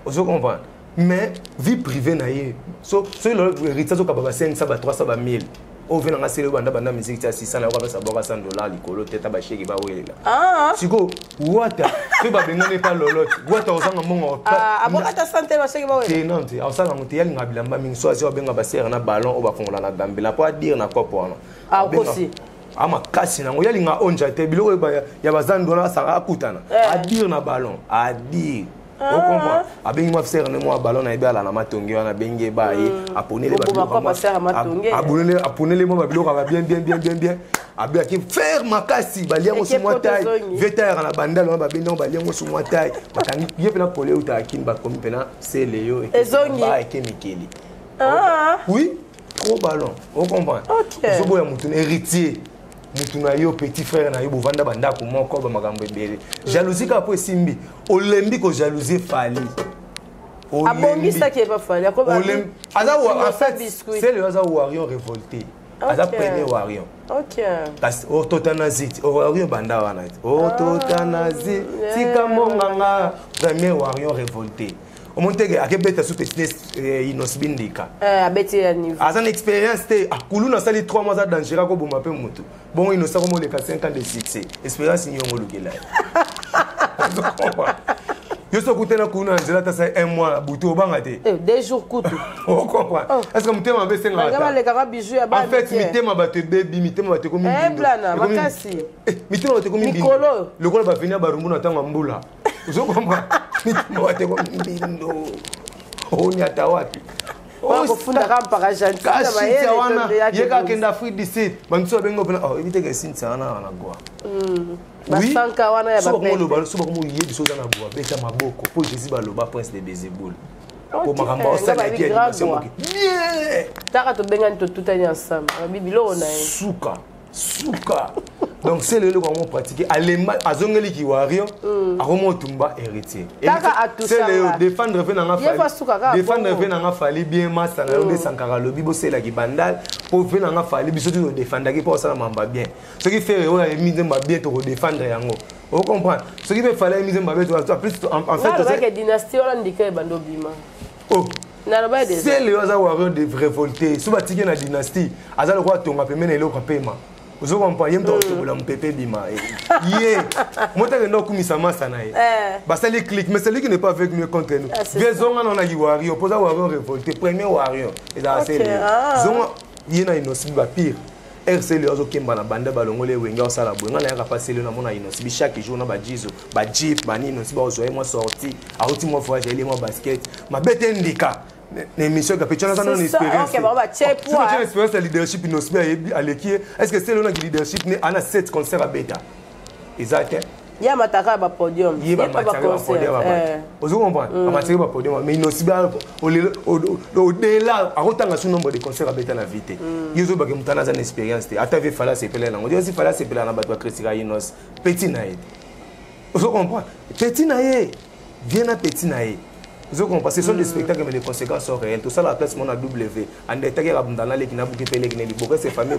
Vous comprenez? Mais vie privée na ye. So le héritier so ka ba 500 ba 300 ba 1000. Au vient dans la banda musique à 600 euros, ça va $100 l'icolo, tête à bâcher qui va où il est là. Ah! Sigo, Wata, tu vas bien pas l'olot. Wata aux angles mon ah, bon, à ta santé, va chez moi. C'est non, c'est en ça, on tient un bilamba, mais soit si on bien passer un ballon, on va fondre la gambe. La pas dire n'a quoi pour ah, aussi. Ah, ma casse, on y a une onja, t'es bilo, il y a bazan dans la sara kutana. À dire na ballon, à dire. Vous comprenez? A bien moi faire moi ballon na ibala na matongi wana benge ba ye apone les babilo apone les moi babilo va bien a bien qui faire makasi balia mo sumwa taille veteur na bandal na babendo balia mo sumwa taille bakangi ye pena pole uta akin ba comme pena c'est léo et ba et mikeli. Oui, trop ballon. Vous comprenez? Vous boya mutun héritier. Mutuna yo petit frère na yo bovanda banda ko moko ba magambo ebele jalousie ka po simbi olembi ko jalousie fali abongi ça qui est pas fali olembi aza en fait c'est le aza warrior révolté aza premier warrior. OK parce au totanazit warrior banda wana au totanazit tika monganga premier warrior révolté o montege akebeta sous petit inosbindika abeti ya niveau azan expérience te akuluna sali 3 mois za dangereux ko boma pe mutu bon inosa ko mo le 5 ans de succès expérience ni yongo lukela yo so kutena kuna nzela ta sa 1 mois butu obanga te 2 jours kutu on comprend est-ce que mutema mbe senga ngama le kaka bijou ya ba en fait mitema bato baby mitema bato ko mingi blana makasi mitema bato ko mingi mikolo le ko ba venir ba rumbu na tanga mbula vous comprend mitema bato ko mingi on y a wapi on funda kampaka gentil na bayele to ya yeka kenda Afrique du Sud bantu bengo pena oh éviter que sinta na goa basanka wana ya ba so ba ko mo yebi so na goa beta maboko po Jésus ba loba prince de Bezeboul pour makamba osala ki animation bien taka to benga to tutani ensemble bibilo ona suka donc c'est le comment pratiquer allemand azongeli ki wario akomo tumba héritier c'est le défendre venanga fali défendre venanga fali bien massa na de sankara lobi bo c'est la ki bandal pour venanga fali biso tu défendre ki pour ça mamba bien ce qui fait on a mis mba bien to défendre yango vous comprenez ce qui fait fallait mise mba bien to plus en fait c'est que dynastie on ndika bando bima oh c'est le aza wario de révolter sous batiki na dynastie aza le quoi tonga pemene le ko pema. Vous comprenez yem to la mpépé bima yé mota que ndo kumisa masa na ye ba ça les clics mais celui qui n'est pas avec nous contre nous bezonga na na warrior posa warrior révolté premier warrior et là c'est zonga yena inosi ba pire RC le ozo kemba na banda balongo le wenga osala bwenga na yaka passer le na mona inosi chaque jour na ba jizo ba jeep ba nino si ba ozo moi sorti a outi moi voyage ele moi basket ma bete ndika l'émission qui a fait une expérience. OK, bon, bah, tiens, pour une expérience de leadership, est-ce que c'est le leadership né à 7 concerts à Beta? Exact. Il y a mataka ba podium. Il y a mataka ba podium. Vous comprenez? Mataka ba podium, mais il aussi au-delà, à autant de nombre de concerts à Beta na vite. Il y a une mutana une expérience. Atave fala se pele na. On dit aussi fala se pele na ba Christina Inos. Petit naïe. Vous comprenez? Petit naïe. Viens à petit naïe. Vous comprenez? Ce sont des spectacles, mais les conséquences sont réelles. Tout ça, la place, mon a W. En détail, il y a des gens qui n'ont pas pu payer les bouquets, c'est famille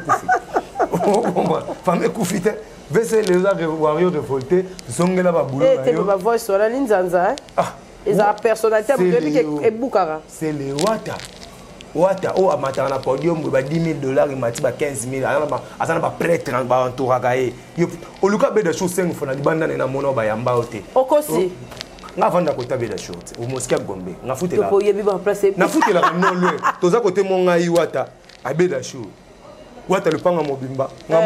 Koufi. Vous comprenez? Famille Koufi. C'est les warriors révoltés. Ils sont là, boulot. Et tu vas voir sur la ligne Zanza. Ils ont la personnalité, et Boukara. C'est les Wata. Wata, oh, à na podium, $10 000, il m'a dit 15 000. À ça, pas prêtre, en entourage. Au Lucas, des choses 5 fois, il y a des bandes dans mon bayamba. Okosi. nga vanda kota Beda Show au mosquée Gombe nga futela to yebi ba place na futela non loin toza côté monga iwata a Beda Show wata le panga mobimba nga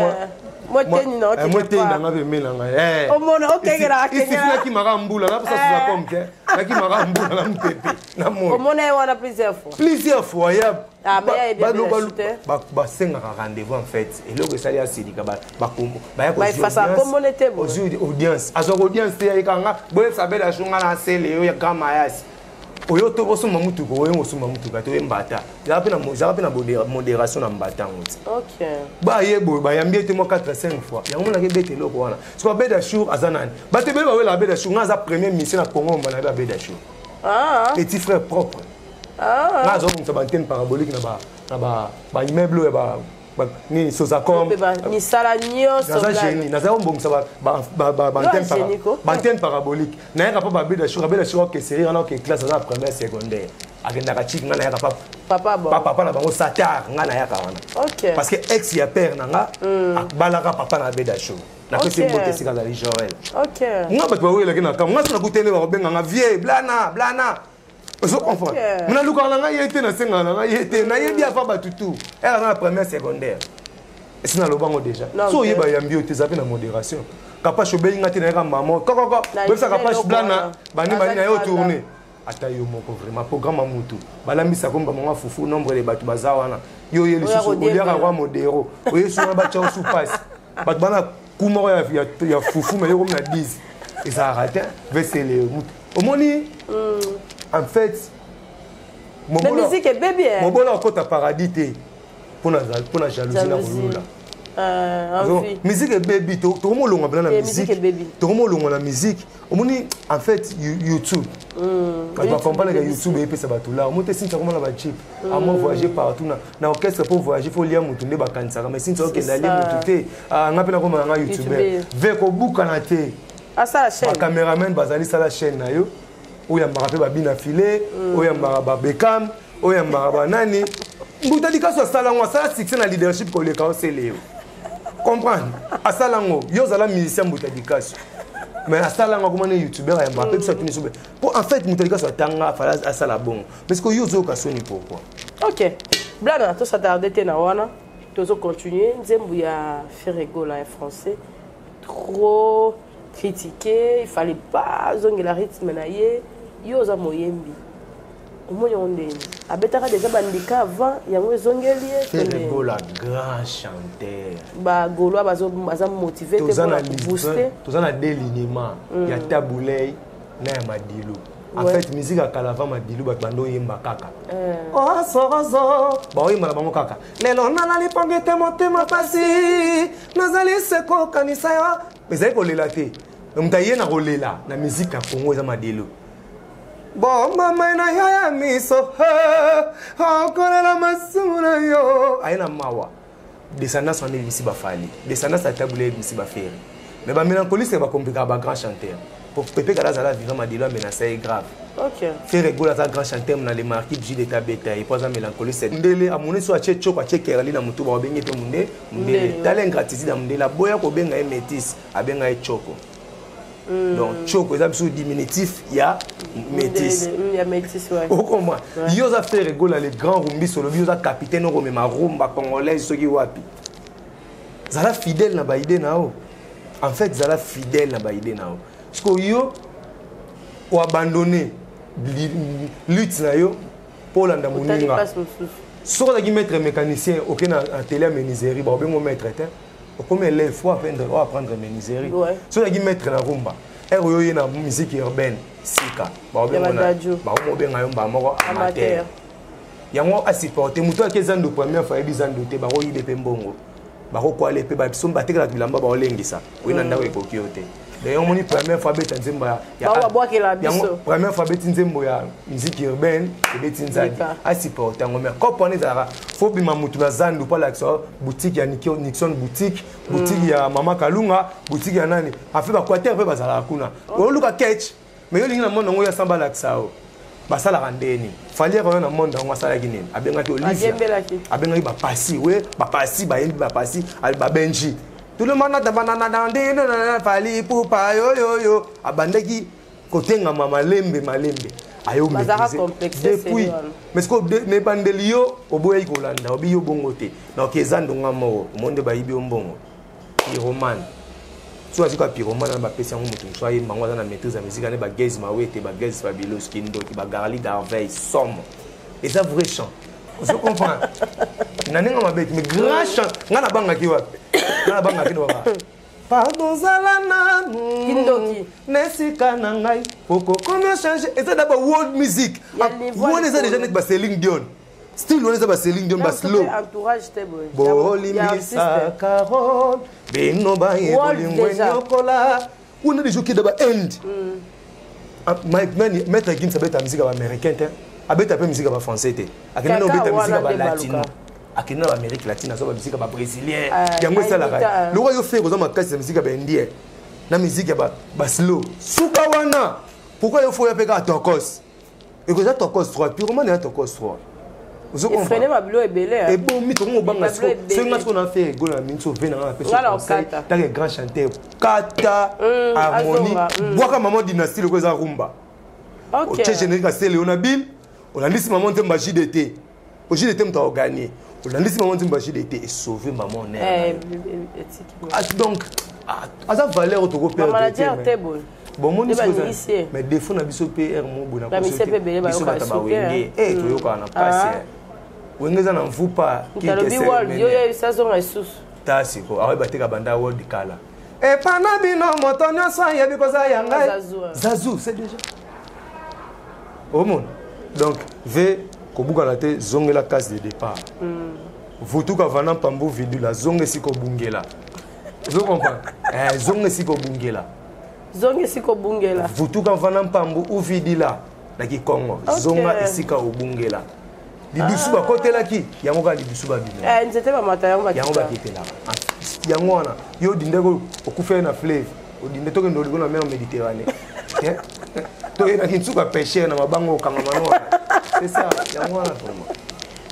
moi teni na moi teni na be menanga o mona o kengera kengera ki magambula na pasa za komke na ki magambula na mpepe na mo o mona wana plusieurs fois ya mais ba senga rendez-vous en fait et là que ça y a sidika ba ya ko fasa comme on était bon audience azo audience ya ikanga boye sabela shunga na sele yo ya kama yasi oyo to osuma mutuko oyo osuma mutuka to embata ya pena modération na mbata ngoti OK ba yebo ba yambie te mo 4-5 fois ya ngona ke bete loko wana so ba Beda Show azanani ba te be ba wela Beda Show ngaza première mission na Congo mbana ba Beda Show petit frère propre ngazo kumsa ba antenne parabolique na ba immeuble ba ni Sosacom ni sala nyoso na génie na zaombo kumsa ba antenne parabolique na yaka pa ba Beda Show ke série na ke classe na première secondaire agenda ka chik ngana yaka papa na bango satar ngana yaka wana OK parce que ex ya père nanga balaka papa na Beda Show na ko se mbote sika za Joël OK ngaba to wela kina kam ngasa na kutene ba benga nga vie blana ozo comprendre mna luka na nga yete na senga na nga yete na yebi afa batutu era na première secondaire et c'est na lobango déjà so yeba yambi ote zape na modération kapach obeli ngati na yaka maman kokoko besa kapach blana bani na yo tourner ata yo moko vraiment programme amutu balambisa komba monga fufu nombre de batu bazawana yo yeli susu oliaka kwa modéro oyesu na ba chao sous passe bat bana kumoko ya fufu mais yo comme na 10 et ça a raté vesele au moni en fait la musique est bébé mon bon encore ta paradis pour la jalousie na kolula musique est baby to mo longa bana la musique to mo longa la musique au moni en fait YouTube quand on comprend que YouTube et ça va tout là on monte sinta comment la ba chip à moi voyager partout na orchestre pour voyager faut lire mutu nde ba kanisa mais sinta ok na lire mutu te nga pena comme nga YouTuber veko buka na te asa chaîne ba cameraman bazali sala chaîne na yo oya marape ba bina filé oya maraba Beckham oya maraba nani mbutali kaso asala ngo asala succès na leadership ko le kaose leo comprendre asala ngo yo zala musicien mbutali kaso mais asala ngo comme un youtubeur ya marape ça tuni sobe pour en fait mbutali kaso atanga fala asala bon parce que yo zo kaso ni pourquoi OK blana to s'attarder te na wana to continuer nzembu ya Ferrego là en français trop critiqué, il fallait pas zonger la rythme na ye yo za moyembi omonyo onde abetaka déjà bandika avant yango zongeli Ferrego la grand chanteur ba golo bazo motiver te pour booster tozana délignement ya Taboulay na ya Madilu en fait musique à Kalava Madilu ba bando yemba kaka oh sorozo ba oyemba na bango kaka lelo nalali pongete motema pasi nazali seko kanisa yo ezali kolela te mutaye na kolela na musique ya Congo eza Madilu bon mama na ya miso okolela masumu na yo ayena mawa descendance en ici ba fali descendance à Taboulay ici ba faire mais ba mélancolie c'est ba compliquer ba grand chanteur pour Pepe Kalaza la vivant Madilu mais c'est grave OK Ferrego la grand chanteur na les marquis J de Tabeta et pas la mélancolie c'est ndele amone so ache choko ache kerali na mutu ba bengi pe munde ndele talent gratitude na munde la boya ko benga e métis abenga e choko donc choko ça sous diminutif il y a métis il y a métis ouais au comment yo za Ferrego la les grands rumbi solo yo za capitaine ko mema rumba congolaise soki wapi zala fidèle na ba idée nao en fait zala fidèle na ba idée nao parce que yo ou abandonner lutte na yo pour landa moninga so ka mettre mécanicien aucun atelier menuiserie ba bengo maître te comme élève faut apprendre menuiserie so ka mettre na rumba yo ye na musique urbaine sika ba bengo yo ba moko amateur yango asupporter muto akezando première fois ebizando te ba ko yide pe mbongo ba ko kwale pe ba biso mbatekela bilamba ba olengisa oyina ndako ekoki yote d'ailleurs moni première fois beta nzembo ya première fois beta nzembo ya musique urbaine et beta nzadi asupporter ngomé kopone zara faut bima mutu na zandu pa la boutique ya Nixon boutique ya Mama Kalunga boutique ya nani afi ba quartier pe bazala kuna o luka catch mais yo lingi na mondo ngo ya samba la sao basala randeni fallait qu'on na monde ngo sala kinene abenga to Olivia abenga ba pasi we ba pasi ba yembi ba pasi al ba benji tout le monde a banana dans des fali pour pas yo abandeki côté ngama malembe ayo depuis mais ce que ne bandelio oboyi kolanda obiyo bongo te donc ezando ngamo monde bayibi ombongo pyroman soit tu pyroman na ba pesi ngo mutu soit mango na maîtrise ya musique na ba gaze mawete ba gaze fabulos kindo ki ba garli d'arveille somme et ça vrai chant vous comprenez nanenga mabeki mais grand chant ngana banga ki wapi ngana banga ki wapi pardon zalana Kindoki nesika na ngai poko comment changer et ça d'abord world music vous les déjà net ba Céline Dion style on les ba Céline Dion ba slow entourage te boy bolimisa Carole bino ba yebolingwenyokola on a des gens qui d'abord end mettre Gims abeta musique américaine abeta pe musique français te akena obeta musique latino akina ba Amérique latine azo ba musique ba brésilien yango sala ka le roi yo fait koza makasi ya musique ba indien na musique ya ba slow suka wana pourquoi yo faut ya peka tokos et que ça tokos 3 purement na tokos 3 vous comprenez ma bilo ebele et bon mi to mo banga c'est nga qu'on a fait gola minso vena na pesa ta grand chanteur kata harmonie boka maman dynastie le koza rumba OK générique c'est Léonabil on a dit maman temba JDT au JDT mta gagner on a dit maman temba JDT et sauver maman donc à ça valeur to go perdre bon mon mais défaut na biso PR mo bona ko biso bata ba wenge to yoka na passe wenge za na mfupa ki ke yo saison esusu tasi ko awe bateka banda world kala e pana bino moto nyonso yebi ko za yanga zazu c'est déjà au monde donc ve kobuka na te zongela case de départ vutu ka vana pambo vidu la zonge siko bungela vous comprenez zonge siko bungela zonge siko bungela vutu ka vana pambo ou vidila na ki Congo zonga esika obungela libisu ba kotela ki yango ka libisu ba bino nzete ba mata yango ba kitela yango wana yo dindeko okufa na fleuve odinde to ke ndoli na mer Méditerranée to ina kinsuka pêcher na mabango kanga mano c'est ça yango wana vraiment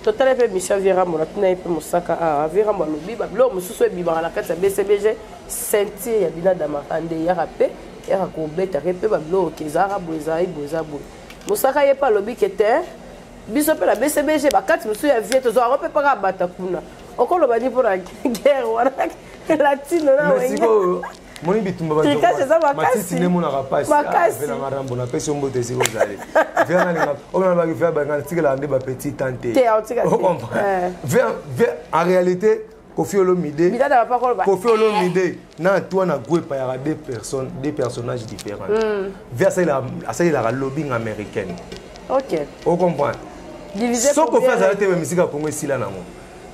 total pe Michel Vera mona tuna pe musaka Vera mo lobi ba blo mususu ebiba na kati ya BCBG sentir ya bina damakande ya rapé ya ko beta pe ba blo kezara boza bo musaka ye pa lobi kete biso pe la BCBG ba kati musu ya vie to zo rope pa bata kuna okolo ba ni pour la guerre wana latino na wenga moni bitumba ba matisi ne mona rapasi vela marambo na pesi ombo tesi ko zali vela na ona ba vela ba ngana tikela ande ba petit tante en réalité Kofi Olomide na toi na groupe ya deux personnages différents vers ça il a lobbying américaine OK on comprend diviser so ko faire ça te musique Congo sila nango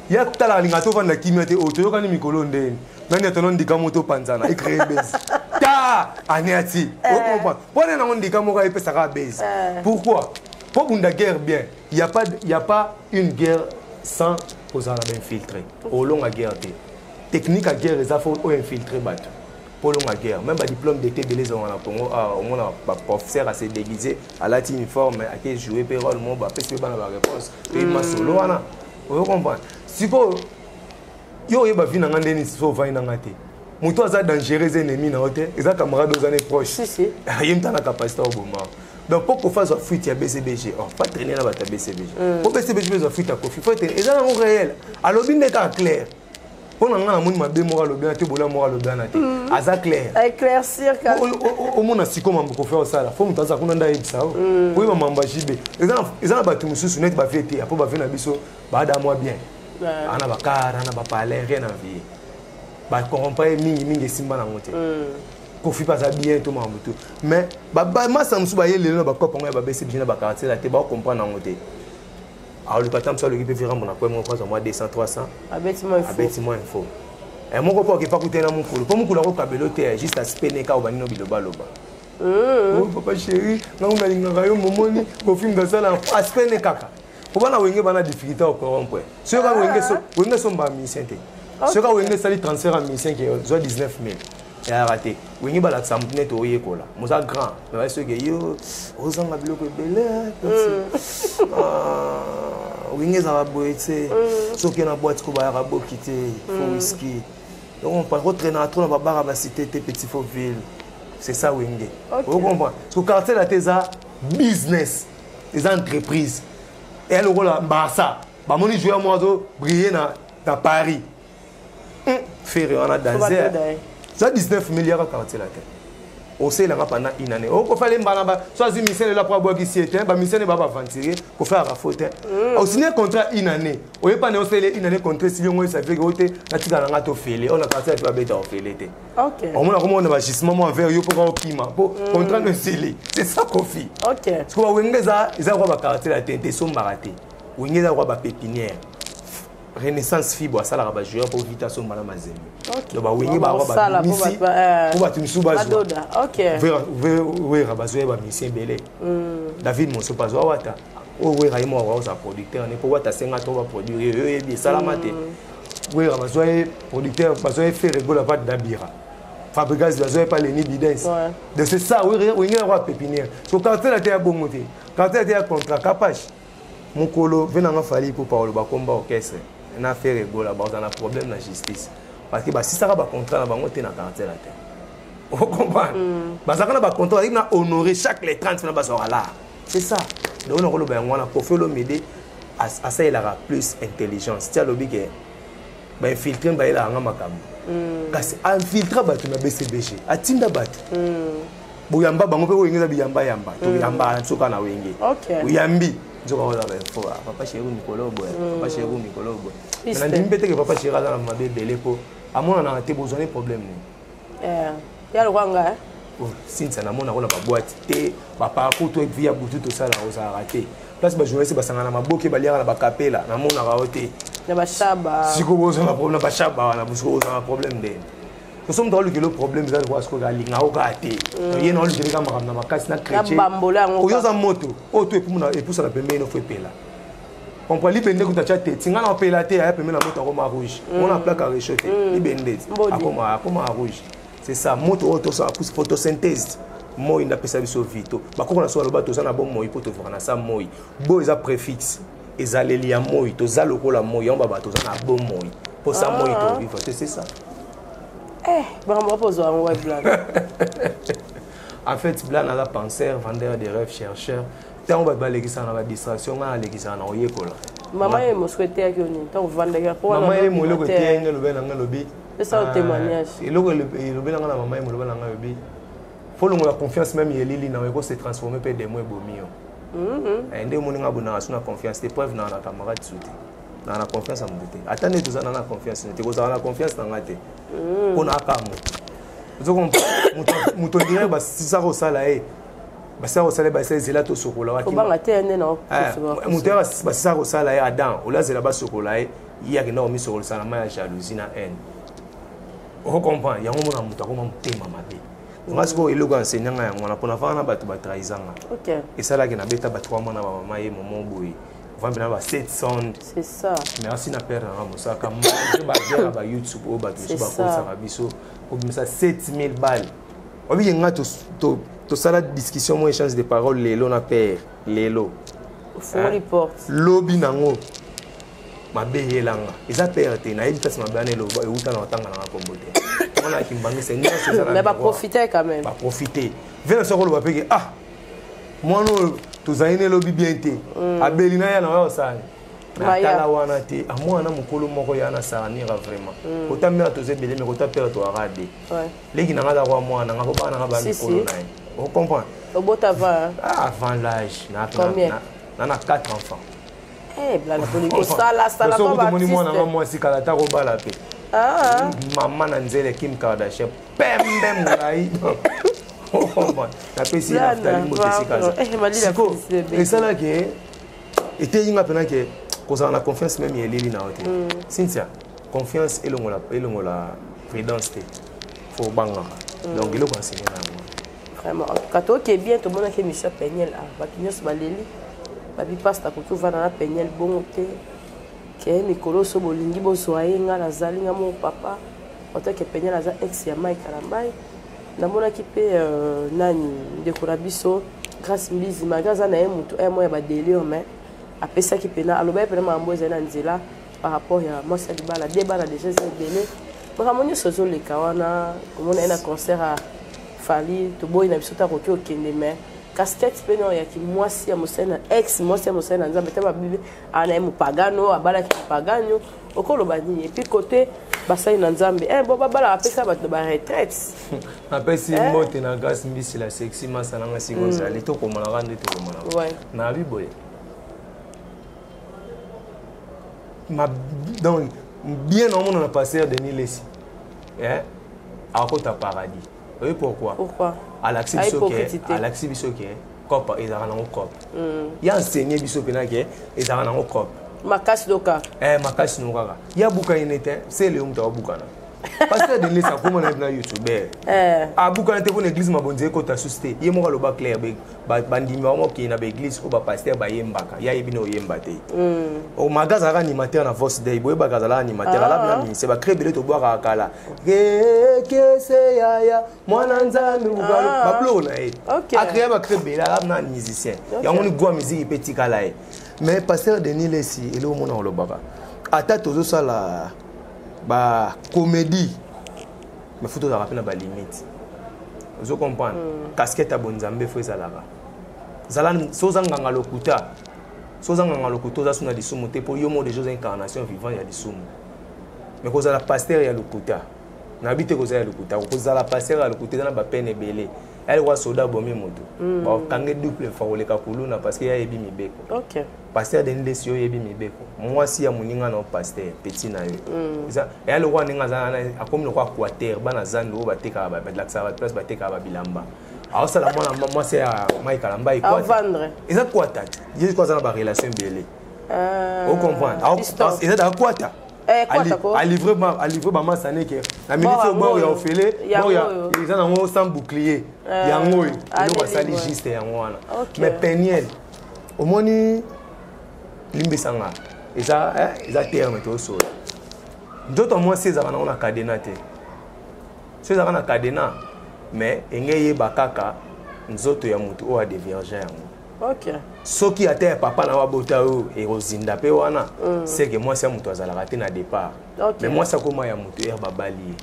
ya tala linga to vanda kimia te oto kana mikolo ndeni nani tono ndika moto panzana écrire base ta anéati on comprend pone na ndika mo ka epesa ka base pourquoi pour bunda guerre bien il y a pas une guerre sans aux arabes infiltrés au long la guerre technique à guerre les affaires ont infiltré bateau pour long la guerre même pas diplôme d'été de les on a Congo au moins pas professeur à se déguiser à la uniforme à qui jouer pérole mon ba parce que ba na réponse et ma solo wana on comprend siko yo yeba vina ngandeni so va ina ngate muto aza dangereux ennemi na hote eza camarade aux années proches si yimta na capacité au moment donc pour qu'on fasse fuite ya BCBG pas traîner na bata BCBG pour BCBG besoin fuite à Kofi faut être eza na réel alors bien est clair pour na ngana moni mabe moral bien te bola moral bien na te aza clair éclaircir au mona siko mambo ko faire ça là faut mutaza kuna nda yebisa oui mamba jibe eza na batu mususu net ba fete après ba vena biso ba da moi bien ana bakara ana bapale rien en vie ba corrompre mingi simba na ngote Kofi pas bien tout mambo tout mais ba masa musu ba yele na ba kopa ngwa ba BCBG na ba quartier la te ba comprendre na ngote alors le patam ça le qui vira mon après moi pas moi 200 300 abetiment info et mon copain qui pas coûter na mon kolo pour mon kolo ko kabelo te juste à spene ka obani no biloba loba oh papa chéri na unalinga yo momoni Kofi ngazala à spene kaka pour bana wenge bana difficulté au corrompre ceux ka wenge so mba mission te ceux ka wenge sali transfert en mission qui est 19000 et arrêté wenge bala sample to yekola moza grand mais ceux que yo ozanga biloko belé wenge za boete ceux qui na boîte ko ba rabokité fo whisky donc on pas rentrer na trop na babara ba cité te petit Fauville c'est ça wenge. Vous comprenez? Parce que quartier là c'est business, des entreprises. Et elle rôle bah ça. Bah mon joueur moi briller dans Paris. Faire on a dansé. Ça 19 milliards à quartier là. On sait là pendant une année. On fait les malamba. Soit si mission là pour boire qui s'y était, bah mission ne va pas avancer. Pour faire la faute. On signe un contrat une année. On est pas négocier une année contrat si on ça fait que côté na tika na ngato félé. On a quartier tu vas bête en félé. OK. On a comment on va gisement envers yo pour piment. Pour contrat de scellé. C'est ça qu'on fait. OK. Parce que wengeza ils ont quoi quartier la tête sont baraté. Wengeza quoi pépinière. Renaissance fibre ça la joueur pour vite son malama zemi. Donc ba wengi ba ba misi pour ba timisu ba zo. OK. Oui rabazo ba misi belé. David Monso pas zo wata. O oui raimo wa za producteur ne pour wata senga to ba produire bien salamate. Oui rabazo producteur bazo fait rigoler pas d'abira. Fabrigas bazo pas les nibidens. Donc c'est ça oui wengi wa pépinière. So quand tu la terre bon monter. Quand tu as contrat capage. Mon colo venant fali pour parler ba combat orchestre. Na faire rigoler ba on a problème la justice. Parce que si ça va contrat na bango te na quartier la terre. Vous comprenez? Parce que na contrat il na honorer chaque les 30 na baso là. C'est ça. Donc on a on a pour faire le m'aider à ça il aura plus intelligence. Tu as lobby que ba infiltrer ba il a nga makambo. Kasi infiltrer ba tu na BCBG. Atinda batu. Boyamba bango pe wengeza biyamba yamba. To yamba tsoka na wenge. OK. Uyambi. Papa chéri Nicolo boy. Papa chéri Nicolo boy. On dit peut-être que papa chéri a ma bébé pour à mon on a été besoin de problème ni. Ya le kwanga si ça na mona ko na ba boîte té papa ko to via butu to sala o sa raté. Place ba journaliste ba sangana maboke ba liara na ba capela na mona ka oté. Na ba shaba. Si ko bozo na problème ba shaba na busko na problème de. Nous sommes dans le problème de quoi ce que galinga o gâté. Il non le gars na makasi na chrétien. O yo za moto, o to et pour ça la pembe no fait pela. On peut libender quand tu as tinga na pela té ya pembe na moto comme rouge. On a plaque à réchauffer. Libender. Comme rouge. C'est ça moto auto ça pour photosynthèse. Moi il appelle ça biso vito. Ba ko na so lo bato ça na bon moi pour te voir na ça moi. Bo ils a préfixe. Ils allaient lier moi to za lokola moi on ba bato ça na bon moi. Pour ça moi to vivre c'est ça. En fait, Blan a la penseur, vendeur de rêves, chercheur. Tant on va aller qui la distraction, on va aller qui s'en a oublié quoi. Maman est mon souhaité que nous tant vendeur pour maman est mon logo tiens le ben dans le lobby. C'est ça le témoignage. Et le ben dans la maman est mon logo dans le lobby. Faut la confiance même il est là on se transformer par des mots bomio. Et ndé mon nga bona asuna confiance des preuves dans la camarade souté. Dans la confiance à mon côté. Attendez tout ça dans la confiance, tu cause dans la confiance dans la tête. On a pas moi. Muto dirait bah si ça resala bah ça resala bah c'est là tout sokola wa. Faut pas rater non. Muto bah si ça resala Adam, ou là c'est là-bas sokola il y a que non mi sokola ça na jalousie na haine. On comprend, il y a un moment muto comme un thème mabe. Parce que il est enseignant on a pour na fana ba trahison. OK. Et ça là que na beta ba 3 mois na maman et maman boy. On va 700. C'est ça. Merci na père na Musa comme je ba dire ba YouTube ou ba tout ba ko ça biso comme ça 7000 balles. Obi yenga to sala discussion moi échange de paroles lelo na père lelo. Faut report. Lobby nango. Ma beyelanga. Eza père te na edita ma bane lo ba uta na tanga na kombote. On a kimbangi c'est ni c'est ça. Mais va profiter quand même. Va profiter. Viens sur le ba peke ah. Moi non tozaine lobby bien te. Abelina ya na wa sana. Atala wana te amwana mukolo moko ya na saranira vraiment. Kota mera toze belé mais kota père to arade. Ouais. Leki na ngala kwa mwana ngako bana ngaba mikolo na. On comprend. Au beau avant. Avant l'âge na 4 enfants. Eh bla politique ça là ça là pas baptiste. Moi si kala ta ko bala pe. Ah. Maman na nzele Kim Kardashian pembe mulai. On comprend. La pesi la tali motesi kaza. Et ça là que était inga pena que cause on a confiance même il est là haute. Cynthia, confiance et la prudence faut banga. Donc il faut enseigner là. Vraiment. Quand OK bien tout le monde qui Michel Peniel a bakinyo baleli. Babi pasta ko tuva na Peniel bon te. Ke mikolo so bolingi bo soayenga na zalinga mon papa. Autant que Peniel aza ex ya Mike Kalambai. Namona ki pe nani ndekora biso grâce mbizi magaza na mutu moi ya ba délire mais après ça qui pena aloba pena mambo ezana nzela par rapport à moi ça libala débat déjà c'est délai pour amonyo sozo le kawana comme on a un concert à fali to boy na biso ta koki okende mais casquette pe no ya ki mwasi ya mosena ex mwasi ya mosena nzambe te ba bibi ana mu pagano abala ki pagano okolo bani et puis côté basai na nzambe bo babala apesa bato ba retraite apesi mbote na gas mbisi la sexy masana nga sikonza le to komona rande to komona na biboye donc bien au monde on a passé Denis Lessi à côté paradis. Oui pourquoi Alaxi Bisoke cop ils ont un cop il y a enseigné Bisoke na ke ils ont un cop makasi doka makasi noka il y a buka inete c'est le mta bukana parce que Denis ça comment na YouTube a bukana te ko l'église mabonze ko ta susté ye mo lo ba clair ba bandimi mo ki na ba église ko ba pasteur ba yembaka ya yebino yemba te o magaza ka animateur na Voice Day boye ba kazala animateur la na c'est ba créer belé to boire kala que c'est ya mwana nzambe bugalo ba plo na e a créer ba créer belé la na musicien ya ngoni gwa musique petit kala e mais pasteur Denis Lessi ele o mona lo baba ata tozo sala ba comédie mais faut to rappeler ba limite vous comprenez casquette à bonzambe faut ça là zalan sozanga lokuta za suna disumu te pour yomo des choses incarnation vivant ya disumu mais ko za la pasteur ya lokuta na bité ko za ya lokuta ko za la pasteur ya lokuta na ba peine belé elle wa soda bomi moto ba kange double fa ka kuluna parce que ya yebi mibeko OK pasteur de ndesio yebi mibeko moi si ya muninga na pasteur petit na yo ça elle wa ninga za na akomi lo kwa quarter bana zando ba teka ba la ça va place ba teka ba bilamba alors ça la moi c'est à Mike Kalamba et quoi vendre et ça quoi ta il quoi ça na ba relation belé on comprend alors et ça da quoi ta à livrer maman sané que la ministre bon ya ofele bon ya ils en ont sans bouclier ya ngoy il va sali juste ya ngwana mais peniel au moni limbesanga et ça terme to so d'autres moi c'est ça on a cadena te c'est ça on a cadena mais engeye bakaka nzoto ya mutu o a de vierge OK soki ate papa na wabota o e rozinda pe wana c'est que moi c'est mutu azala raté na départ mais moi ça comment ya mutu herba bali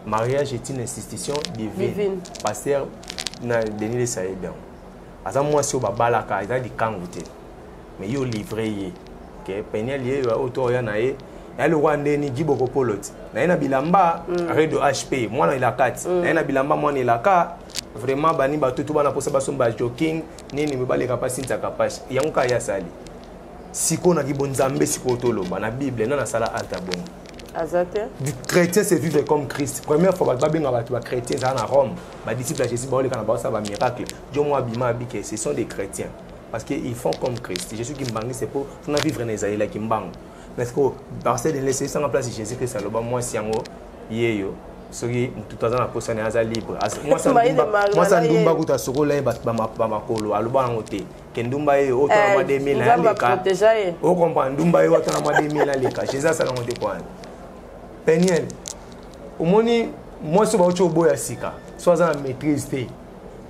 mariage est une institution divine pasteur na Denis Lessi bien asa moi c'est babalaka eza di kangote mais yo livré ye que peniel ye auto ya na ye elle rwande ni giboko poloti na ina bilamba redo HP mwana ila kati na ina bilamba mwana ila ka vraiment bani batutu bana posa basomba joking nini mibale kapasi ntaka pashi yanguka ya sali siko na kibonzambe siko toloba na bible na sala alta bon azate du chrétien c'est vivre comme Christ première fois ba benga ba chrétien ça na Rome ba disciple Jésus ba oleka na ba ça ba miracle Dieu moi bima bike ce sont des chrétiens parce que ils font comme Christ Jésus qui mbangi c'est pour na vivre na Isaïe qui mbang mais que parce que de laisser ça en place Jésus Christ alors moi si yango yeyo soki tout à posa na za libre moi ça ndumba kuta sokola ba makolo aloba ngote kendumba ye auto na ma 2000 na leka o comprendre ndumba ye auto na ma 2000 na leka Jésus ça na ngote kwa peniel omoni moi so ba ucho boya sika so za na maîtrise te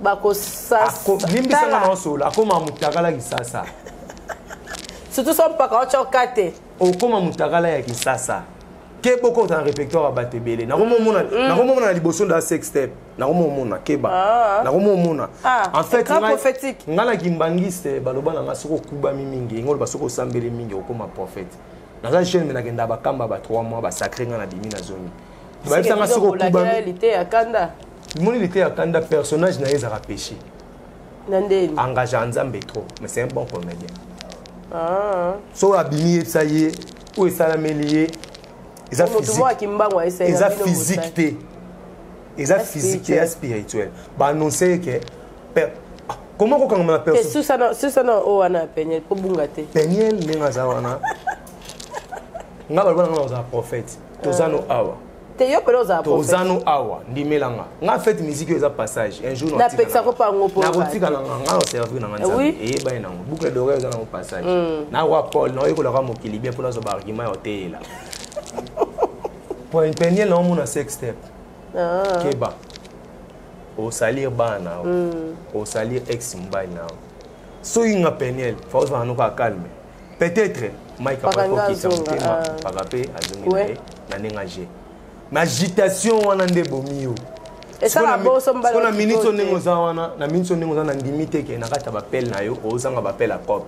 ba ko sa limbisa na so la koma mutakala kisasa surtout son pas quand tu kate o koma mutakala ya kisasa ke boko ta répertoire ba tebele na komo mona liboso da sex step na komo mona keba na komo mona en fait prophétique ngala kimbangiste baloba na masoko kuba mingi ngolo basoko sambele mingi okoma prophète na za jeune na kenda ba kamba ba 3 mois ba sacré ngana dimi na zone ba bisa masoko kuba réalité ya kanda mon il était à kanda personnage na yeza péché nandeli engagé Nzambe trop mais c'est un bon comédien so abimi ça y est ou ça la melier ils physique et spirituel ba annoncer que comment ko kanga na personne c'est ça non o ana peniel ko bunga te peniel ninga za wana ngaba bana na prophète tozano awa te yo pelo za prophète tozano awa ndimelanga nga fait musique eza passage un jour na peksa ko pa ngo po na rotika na nga servir na nganza e ba ina boucle d'oreille eza na passage na wa Paul na yo ko la mokili bien pour na zo ba argument hôtel pour un peniel na mon sex step keba au salir bana au salir ex mbai na so inga peniel faut va no ka calme peut-être Mike a pas ko kita mutema pagape azungi na nengaje mais agitation wana nde bomio Et ça la bosse on na minute ndenge ozawana na minute ndenge ozana ndimite ke na kata bapel na yo ozanga bapel à cop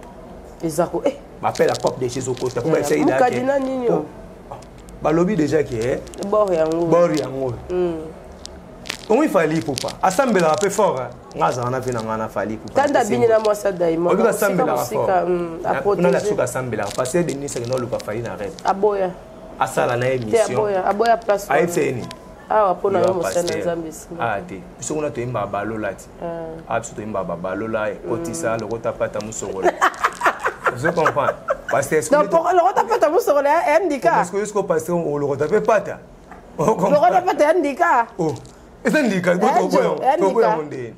ezako bapel à cop de chez okota ko ba essayer da kadina nini balobi déjà que bord yango comment il fallait pour pas assemble la peu fort ngaza na vena ngana fallait pour tanda bini na mwasa daima obi assemble la fort a protéger na la suka assemble la parce que Denis c'est no le pas failli na red aboya asala na émission aboya place aitseni awa pona yo mosana nzambe ah te biso kuna to imba balola ti biso to imba balola otisa lokota pata musokola je comprends parce que non pour lokota pata musokola indika parce que jusqu'au pasteur on lokota pe pata lokota pata indika oh esa ndika to boya monde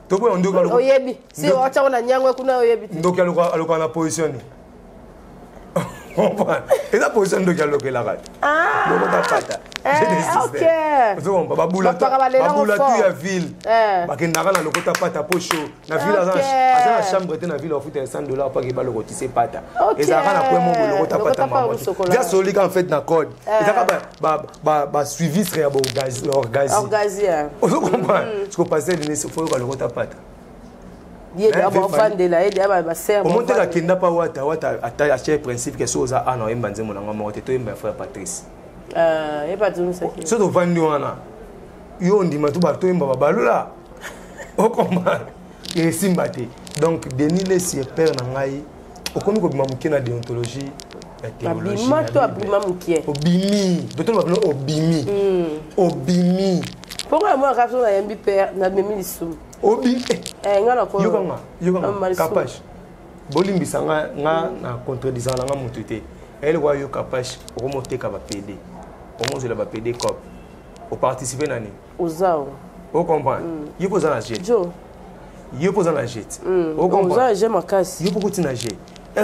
to boya ndoka lokota oyebi si wacha ona nyangwe kuna oyebi ndoka aloka na position et la position de dialogue là ok babula tu ya ville bakendaka na lokota pata po show na ville aza na chambre te na ville ofute $100 pa ke ba lokotise pata ezaka na kwa mongo lokota pata mama dia solika en fait na code ezaka ba suivistre ya orgazi ozo comprendre ce que passer de ne faut ka lokota pata omonte kakenda pa wata ata ache principe ke so oza ana oyemba nzembo nanga moko te toyemba frère Patrice so tovandi wana yo ndima to bato toyemba babalola okomba esimba te donc Denis Lesi père na ngai okomi kobima moke na déontologie ya théologie obimi docteur babino obimi pourquoi moi rapso na yembi père na memi lisumu obi ngana ko yokanga capage bolimbisa nga na contredisant nga mutu te ele kwa yo capage okomoteka ba PD omozela ba PD cop o participer nani ozao o comprendre yiko za na jet yiko za na jet o comprendre ozao je makasi yiko kuti na jet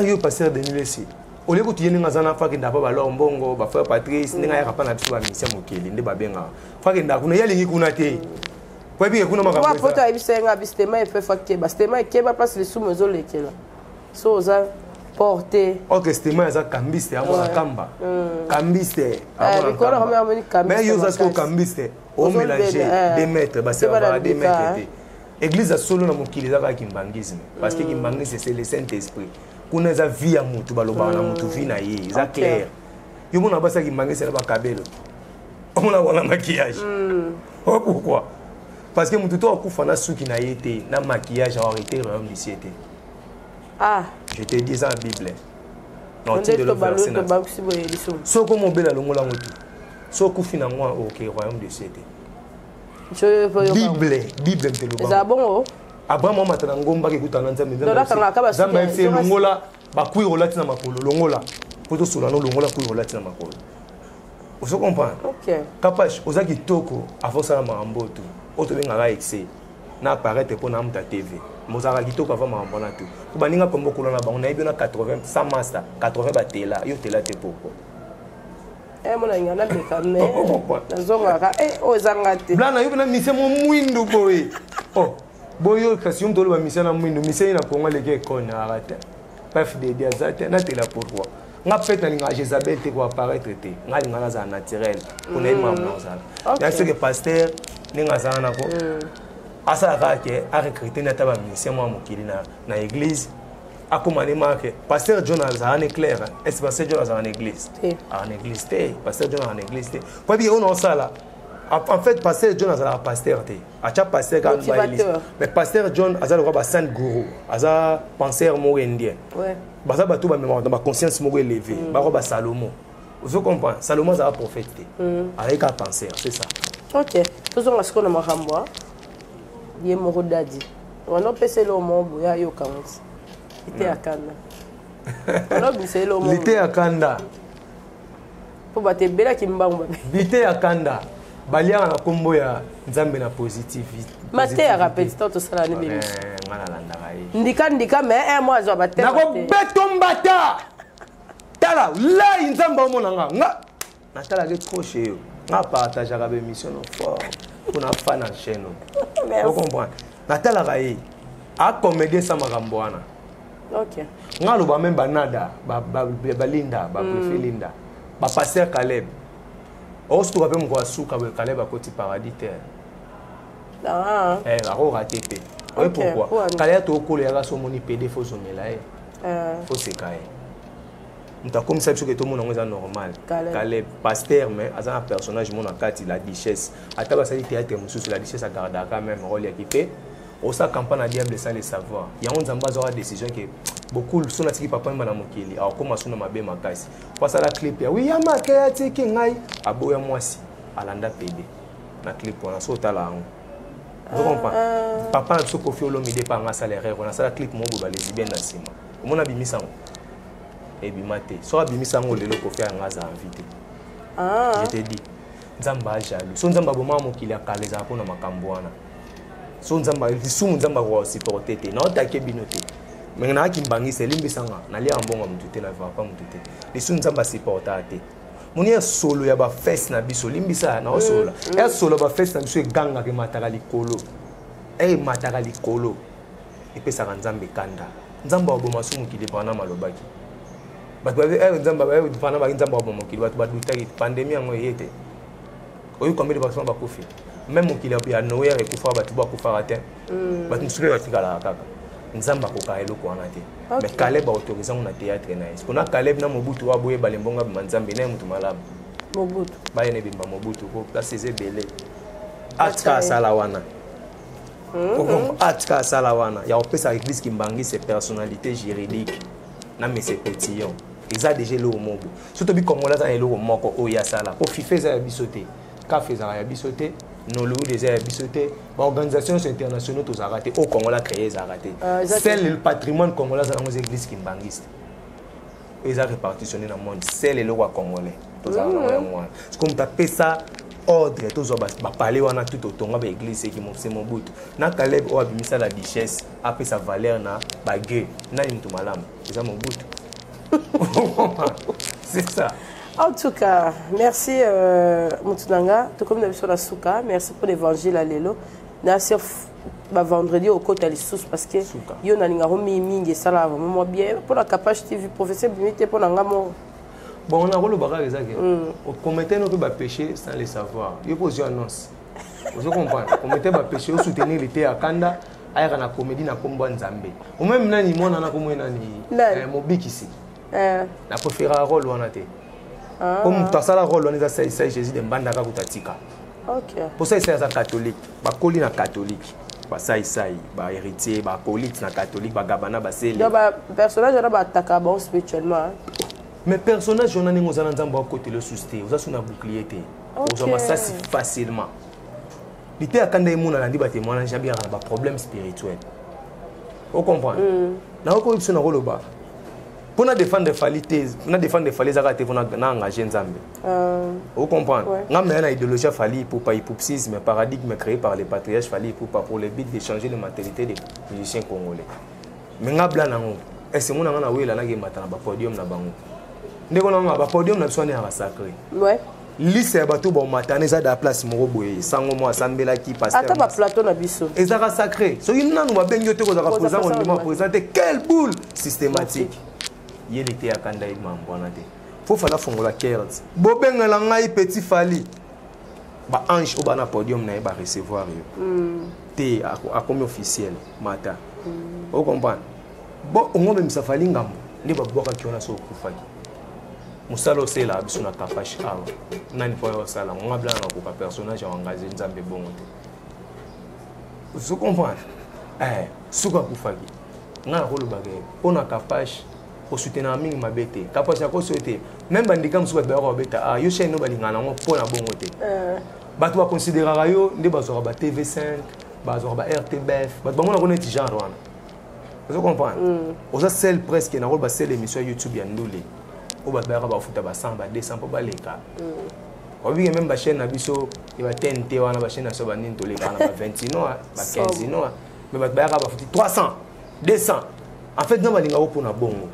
yo pasteur Denis Lesi ole kuti yene nga zana faki ndaba ba lombongo ba frère Patrice ninga ya kapana biso ba mission mokeli nde babenga faki ndakuna yalingi kuna te kwa bien kuna makambo ça poto abisenga bistema efe fakye bastema ekeba place les sous mezo lekela so za porter OK stema za kambiste amona kamba kambiste mais yo za ko kambiste o mélanger des maîtres ba serva des maîtres église solo na mokili za ka kimbangisme parce que kimbangisme c'est le Saint-Esprit kuna za vie ya mutu baloba na mutu vie na ye za clair yo mona basa kimbangisme na ba kabelo on a wala maquillage pourquoi parce que mon tuto a coupé na suki na yete na maquillage a arrêté royaume du ciel. Je te dis en Bible. Non tu de le verset na. So comme on bela longola ngotu. So ku fina ngwa OK royaume du ciel. Bible te lo ba. Ça bon Abraham matana ngomba ke kutana nzambe nzambe. Zamba fe longola ba kuyi rolati na makolo longola. Poto sula no longola kuyi rolati na makolo. Vous comprenez? OK. Capage ozaki toko avant ça mamboto. Auto benga excès na apparaître pour na mta TV mozaka kitoko avant mambona tout ko baninga pombo kolona ba on a eu na 80 100 master 80 ba tela yo tela te poko mona ngana beka me nazonga ka ozanga te blana yo na mission mo mwindu boy boyo kasi mtolo ba mission na mwindu mission na Congo leke kona arate paf de diazate na tela pourquoi nga peut na linga Jezabel te ko apparaître te nga linga na za naturel on a même dans ça c'est que pasteur ninga zana ko asa rake a recruter na taba mission mo mokili na église akomane marque pasteur John azana clair est pasteur John azana église en église te pasteur John en église te pour bien on ça là en fait pasteur John azana pasteur te acha pasteur quand mais pasteur John azana ko ba saint guru aza penseur mo indien baza bato ba mémoire dans ba conscience mo élevé ba ko ba Salomon vous comprenez Salomon azana prophète avec un penseur c'est ça. OK tozonga sikona makambo ye moko dadi wana pese lo mombo ya yo kanzi ite akanda wana bise lo mombo ite akanda po batebela kimbango bite akanda balia na kombo ya nzambe na positivité mate ya rapeti to sala ni bimi ngana landa kai ndika mais moi zo batela na ko betombata tala la nzamba omonanga nga na tala ke crochet yo nga partage avec émission fort pour na fan en chaîne vous comprenez natala kai a comédie ça makambo wana OK nga lo ba même banada ba linda ba prefelinda ba pasteur Caleb o sto ba pe mko asuka ba Caleb a koti paradis terre Bako raté pe. Oui, pourquoi? Kalea to kolo ya so moni PD faut somela faut se cailler. Nous comme ça parce que tout le monde est normal. Caleb pasteur mais as un personnage mon akati la duchesse. Ataba ça théâtre mususu la duchesse a gardé quand même rôle équipé. Au sa campagne à diable sans le savoir. Il y a une zamba décision que beaucoup sont atiki papa mbana mokili. Alors comment suna mabe makasi. Parce la clip oui ya makaya tiki ngai aboya mwasi alanda PD. Na clip on a sauté là. Vous comprenez? Papa a tout confié au lomide par un salaire. On a ça la clip mon boba les bien na sima. Mon a bimi sango. Et bimate. Soit bimi sango le confié à ngaza invité. Je te dis. Nzamba jaloux. Son nzamba boma mokili akaleza ko na makambwana. Son nzamba lisumu nzamba ko supporter te. Na otake binote. Mais na kimbangise limbisanga na lia mbongo mutute na va pas mutute. Lisumu nzamba supporter te. Moni ya solo ya ba fest na biso limbisa na solo. Ya solo ba fest na biso ganga ke mataka likolo. Mataka likolo. Epesa nzambe kanda. Nzamba oboma sumu ki depana malobaki. Batu ba nzamba ba depana ba nzamba oboma ki batu ba dutaki pandemie ngo yete. Oyo combien de personnes ba kofi. Même mokili ya Noé et kufa batu ba kufa raté. Batu nsule ba tikala kaka. Nzamba ko ka eloko wana te. Mais Caleb a autorisé on a théâtre na. Est-ce qu'on a Caleb na Mobutu wa boye balembonga manzambe na mutu malamu. Mobutu. Ba yene bimba Mobutu ko place ze belé. Atka sala wana. Atka sala wana. Ya opesa église qui mbangi ses personnalités juridiques. Na mais c'est cotillon. Ils a déjà le mobo. Surtout bi Congolais za eloko moko o ya sala. Pour fifer za bisoté. Ka feza ya bisoté. Nos loups des bisoté. Organisations internationales tous arrêté. Au Congo la créé arrêté. C'est le patrimoine congolais dans les églises qui bangistes. Ils ont répartitionné dans le monde. C'est le roi congolais. Tous c'est comme taper ça ordre. Tous va parler on a tout autour de l'église qui c'est mon but. Na Caleb o abimisa la duchesse après sa valeur na bague. Na imtu malam. C'est ça mon but. C'est ça. En tout cas, merci Moutunanga, tout comme nous avons sur la souka, merci pour l'évangile à l'élo. Merci vendredi au côté de sous parce que yo na ninga romi mingi ça là vraiment bien pour la capacité TV professeur limité pour nanga mo. Bon on a rôle bagarre ezaki. On commettait nos péchés sans le savoir. Yo pose annonce. Vous comprenez? Commettait ba péché au soutenir l'été à Kanda, aya na comédie na kombo nzambe. Ou même nani mona na kombo nani mobikisi. Na préférer rôle wana te. Comme tu as ça rôle on est à ça Jésus de mbanda ka kutatika. OK. Pour ça c'est catholique, ba koli na catholique. Ba ça ba héritier, ba colite na catholique, ba gabana ba sele. Ba personnage na ba attaquer bon spirituellement. Mais personnage on a ningo za nzamba côté le souster, on a sous na bouclier te. On a ça facilement. L'ité akanda emuna na ndi ba témoignage jamais na ba problème spirituel. Vous comprenez? Na ko ibso na rôle ba. Pour défendre des falités, pour défendre des falités, on a engagé Nzambe. Vous comprenez? On a une idéologie fali pour pas hypopsisme, un paradigme créé par les patriarches fali pour le but de changer la mentalité des musiciens congolais. Mais on a blanc nango. Et c'est mon on a oui là na gemata na ba podium na bango. Ndeko na ba podium na soigner à sacré. Ouais. Lycée bato ba matane za da place moko boye sango mo asambela ki pasteur. Ata ba plateau na biso. Ezaka sacré. So ina no ba bengi te ko za présent on demande présenter quelle boule systématique. Il était à Kandaï Mamboanate. Faut faire la fongola 15. Bobenga la ngai petit fali. Ba ange au bana podium na ba recevoir yo. Té à comme officiel mata. Vous comprenez? Bon on même ça fali ngambo. Ndi ba boka kiona so kufaki. Musalo sela biso na kapash awa. Nani po yo sala on ngabla na ko personnage engagé nzambe bongo te. Vous comprenez? Suka kufaki. Na ko lo bagay. Pona kapash pour soutenir mingi mabete capacité ko souhaiter même bandika musuba ba ko beta yo chaîne no balingana ngo pona bongo te bato ba considérer yo ndi bazora ba TV5 bazora ba RTBF bato bango na connaître genre wana vous comprenez oza celle presque na rôle ba celle émission YouTube ya ndule o bato ba futa ba 100 ba 200 po ba leka obi même ba chaîne na biso e ba TNT wana ba chaîne na so ba nini to leka na ba 20 no ba 15 no mais bato ba futi 300 200 en fait non balinga pona bongo.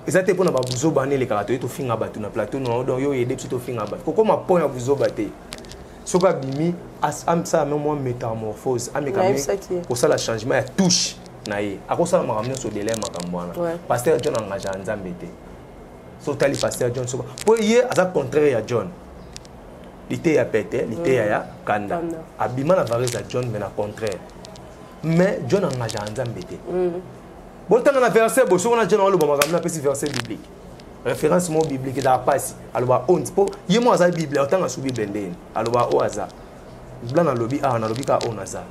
Exactement pour na babuzo bané les caractères to finga batu na plateau no donc yo yede to finga batu ko ma point ya buzo baté soka bimi am ça même moi métamorphose amekame pour ça la changement ya touche na ye akosa ma ramener sur délai makambwana pasteur John engagé nzambe té so tali pasteur John so pour ye à contraire ya John L'été a pété, l'été a kanda. Abima na varese à John mais na contraire. Mais John en a janzam bété. Bon tant na verset bo so na John lo ba na pesi verset biblique. Référence mot biblique da passe. Alors on po yemo za bible autant na su bible ndeni. Alors o aza. Blanc na lobby a na lobby ka on aza.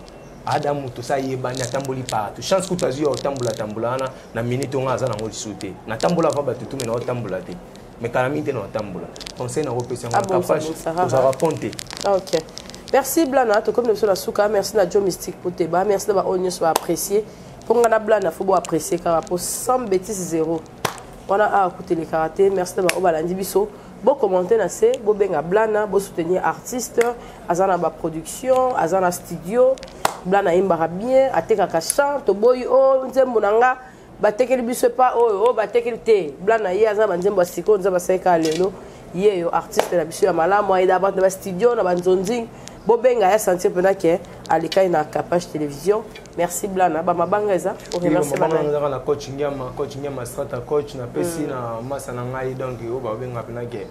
Adam to sa yebani atamboli partout. Chance que tu as eu tambola na minute on aza na ngoli sauter. Na tambola va ba tutu mais na tambola te. Mais calamité dans tambola. Conseil na repétion capable pour raconter. OK. Merci Blana, to comme monsieur la souka, merci na Joe Mystique pour tes bas, merci d'avoir onion soit apprécié. Pour ngana Blana, faut bo apprécier car pour 100 bêtises zéro. On a écouté les karaté, merci d'avoir obalandi biso. Bo commenter na c'est, bo benga Blana, bo soutenir artiste, azana ba production, azana studio, Blana imbara bien, ateka ka chant, to boy o nzembo nanga. Batekeli biso pas oh batekeli te Blana ye aza banzembo siko nza baseka lelo ye yo artiste na biso ya malamu aida ba studio na banzonzi bo benga ya sentir pena ke alikai na Kapage télévision. Merci Blana ba mabangeza o remercier Blana na coaching ya strata coach na pesi na masa na ngai donc o ba benga pena ke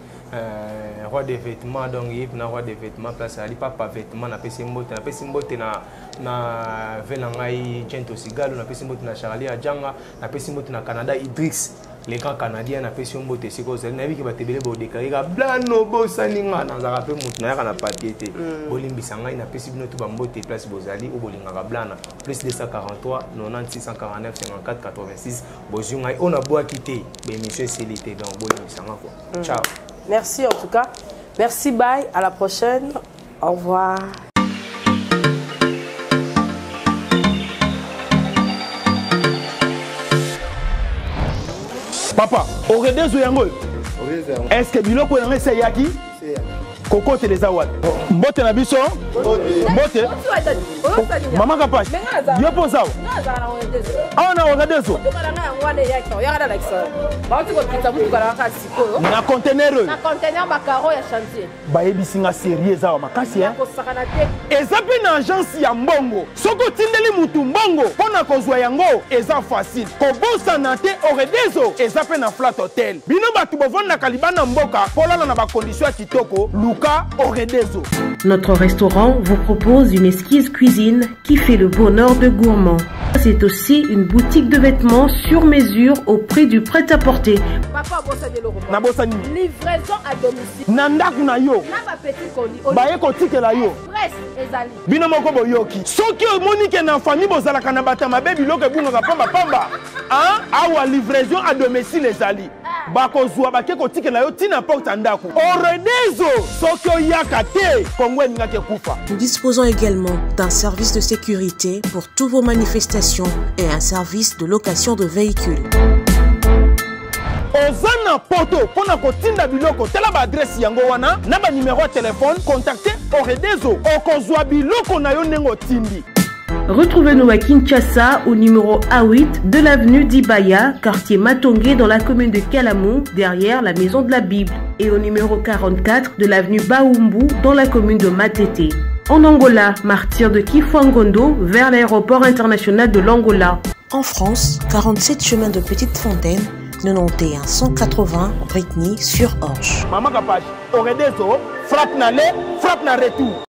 roi des vêtements donc yip na roi des vêtements place ali papa vêtements na pesi mbote na vela ngai Gento Sigalo na pesi mbote na Charlie Adjanga na pesi mbote na Canada Idrix les grands canadiens na pesi mbote siko zeli na biki batebele bo déclarer Blano bosaninga na za rappel mutu na na papier te bolimbisa ngai na pesi bino to ba mbote place bozali o bolinga Blana plus 243 96 149 54 86 bozunga on a boa quitter be monsieur Célité donc bolimbisa ngako ciao. Merci en tout cas. Merci, bye. À la prochaine. Au revoir. Papa, au redezo yango. Est-ce que biloko yango c'est yaki? Koko te les awad. Mbote na biso? Mbote. Mama Kapage. Yo posao. Ah na redezo. Na conteneur. Na conteneur makaro ya chantier. Ba ebisinga sérieux za makasi hein. Ezapi na agence ya mbongo. Soko tindeli mutu mbongo pona kozwa yango eza facile. Kobosa na te au redezo ezapi na flat hotel. Bino batu bovanda kalibana mboka polala na ba condition ya kitoko. Notre restaurant vous propose une exquise cuisine qui fait le bonheur de gourmands. C'est aussi une boutique de vêtements sur mesure au prix du prêt-à-porter. Livraison à domicile. Nandak na yo. Baye kotike la yo. Bino moko boyoki. Soki monique na famille bozala kana batama bebi loke bunga pamba pamba. Hein? Awa livraison à domicile ezali. Bakozwa bake kotike la yo tina porte ndako. Oredezo sokyo yakate kongwe ngake kufa. Nous disposons également d'un service de sécurité pour toutes vos manifestations et un service de location de véhicules. Ozana poto pona kotinda biloko tela ba adresse yango wana na ba numéro de téléphone contactez Oredezo okozwa biloko na yo nengo tindi. Retrouvez-nous à Kinshasa au numéro A8 de l'avenue d'Ibaya, quartier Matongé dans la commune de Kalamou, derrière la maison de la Bible, et au numéro 44 de l'avenue Baoumbu dans la commune de Matete. En Angola, martyr de Kifuangondo vers l'aéroport international de l'Angola. En France, 47 chemin de Petite Fontaine, 91 180 Brittany-sur-Orge. Maman Kapage, Oredezo, frappe na le, frappe na retour.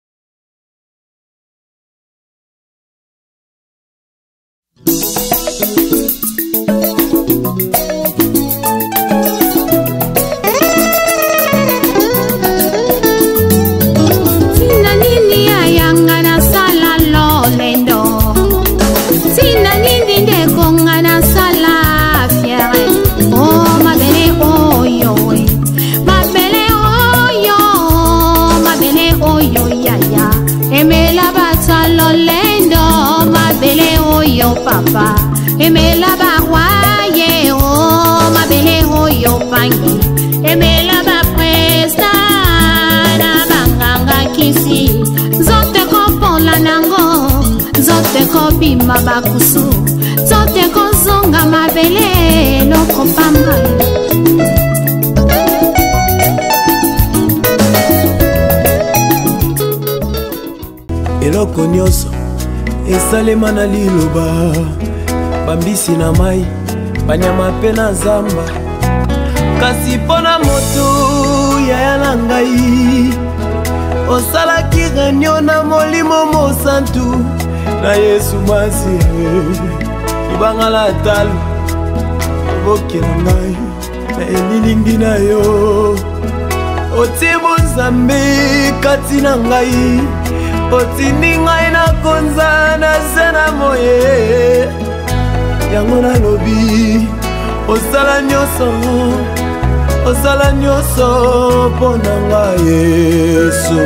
Papa, aimez la baroye, oh, ma belle, oh, yo, pangi, aimez la bapresta, na banganga kisi, zote ko la nango, zote ko bima bakusu, zote ko zonga ma belle, loko pamba. Eloko nyoso esalema na liloba bambisi na mai banyama pe na zamba kasi pona moto yaya na ngai osalaki réunion na molimo mosantu na Yesu masi libanga la talo obokela ngai na elilingi na yo otie bonzambe kati na ngai otindi ngai nakonza na se na moye yango nalobi osala nyonso mpo na ngai Yesu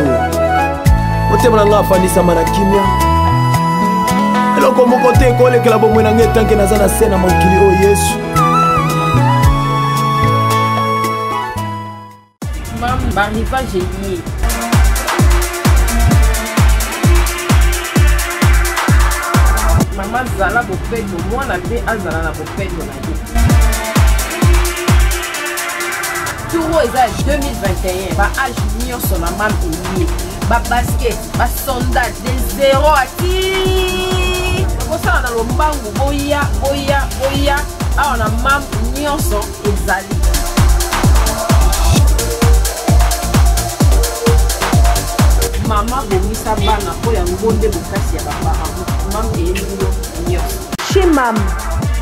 motema na ngai afandisama na kimia eloko moko te ekolekela bomoi na ngai etanke naza na se na mokili oyo Yesu barrivage lié. Maman zala bopeto, moi na pe azala na bopeto na ye. Touro eza 2021, ba âge nyonso na mam lié. Ba basket, ba sondage, des zéro ati. Kosala na lombangu boya. Awa na mam nyonso ezali. Maman bomisa bana po ya ngonde bokasi ya baparents. Mam et chez Mam,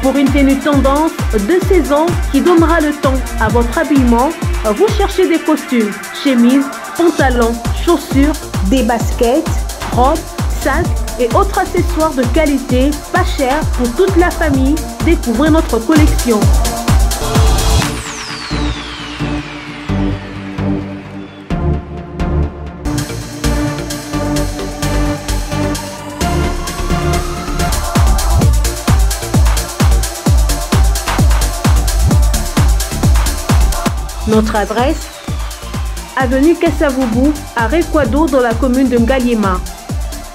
pour une tenue tendance de saison qui donnera le temps à votre habillement, vous cherchez des costumes, chemises, pantalons, chaussures, des baskets, robes, sacs et autres accessoires de qualité, pas cher pour toute la famille. Découvrez notre collection. Notre adresse, avenue Kassavoubou, à Rekwado dans la commune de Ngaliema.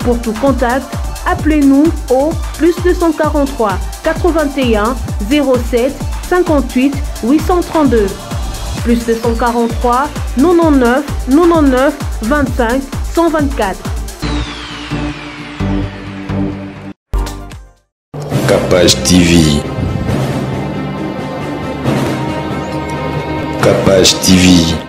Pour tout contact, appelez-nous au +243 81 07 58 832. +243 99 25 124. Capage TV. Capage TV.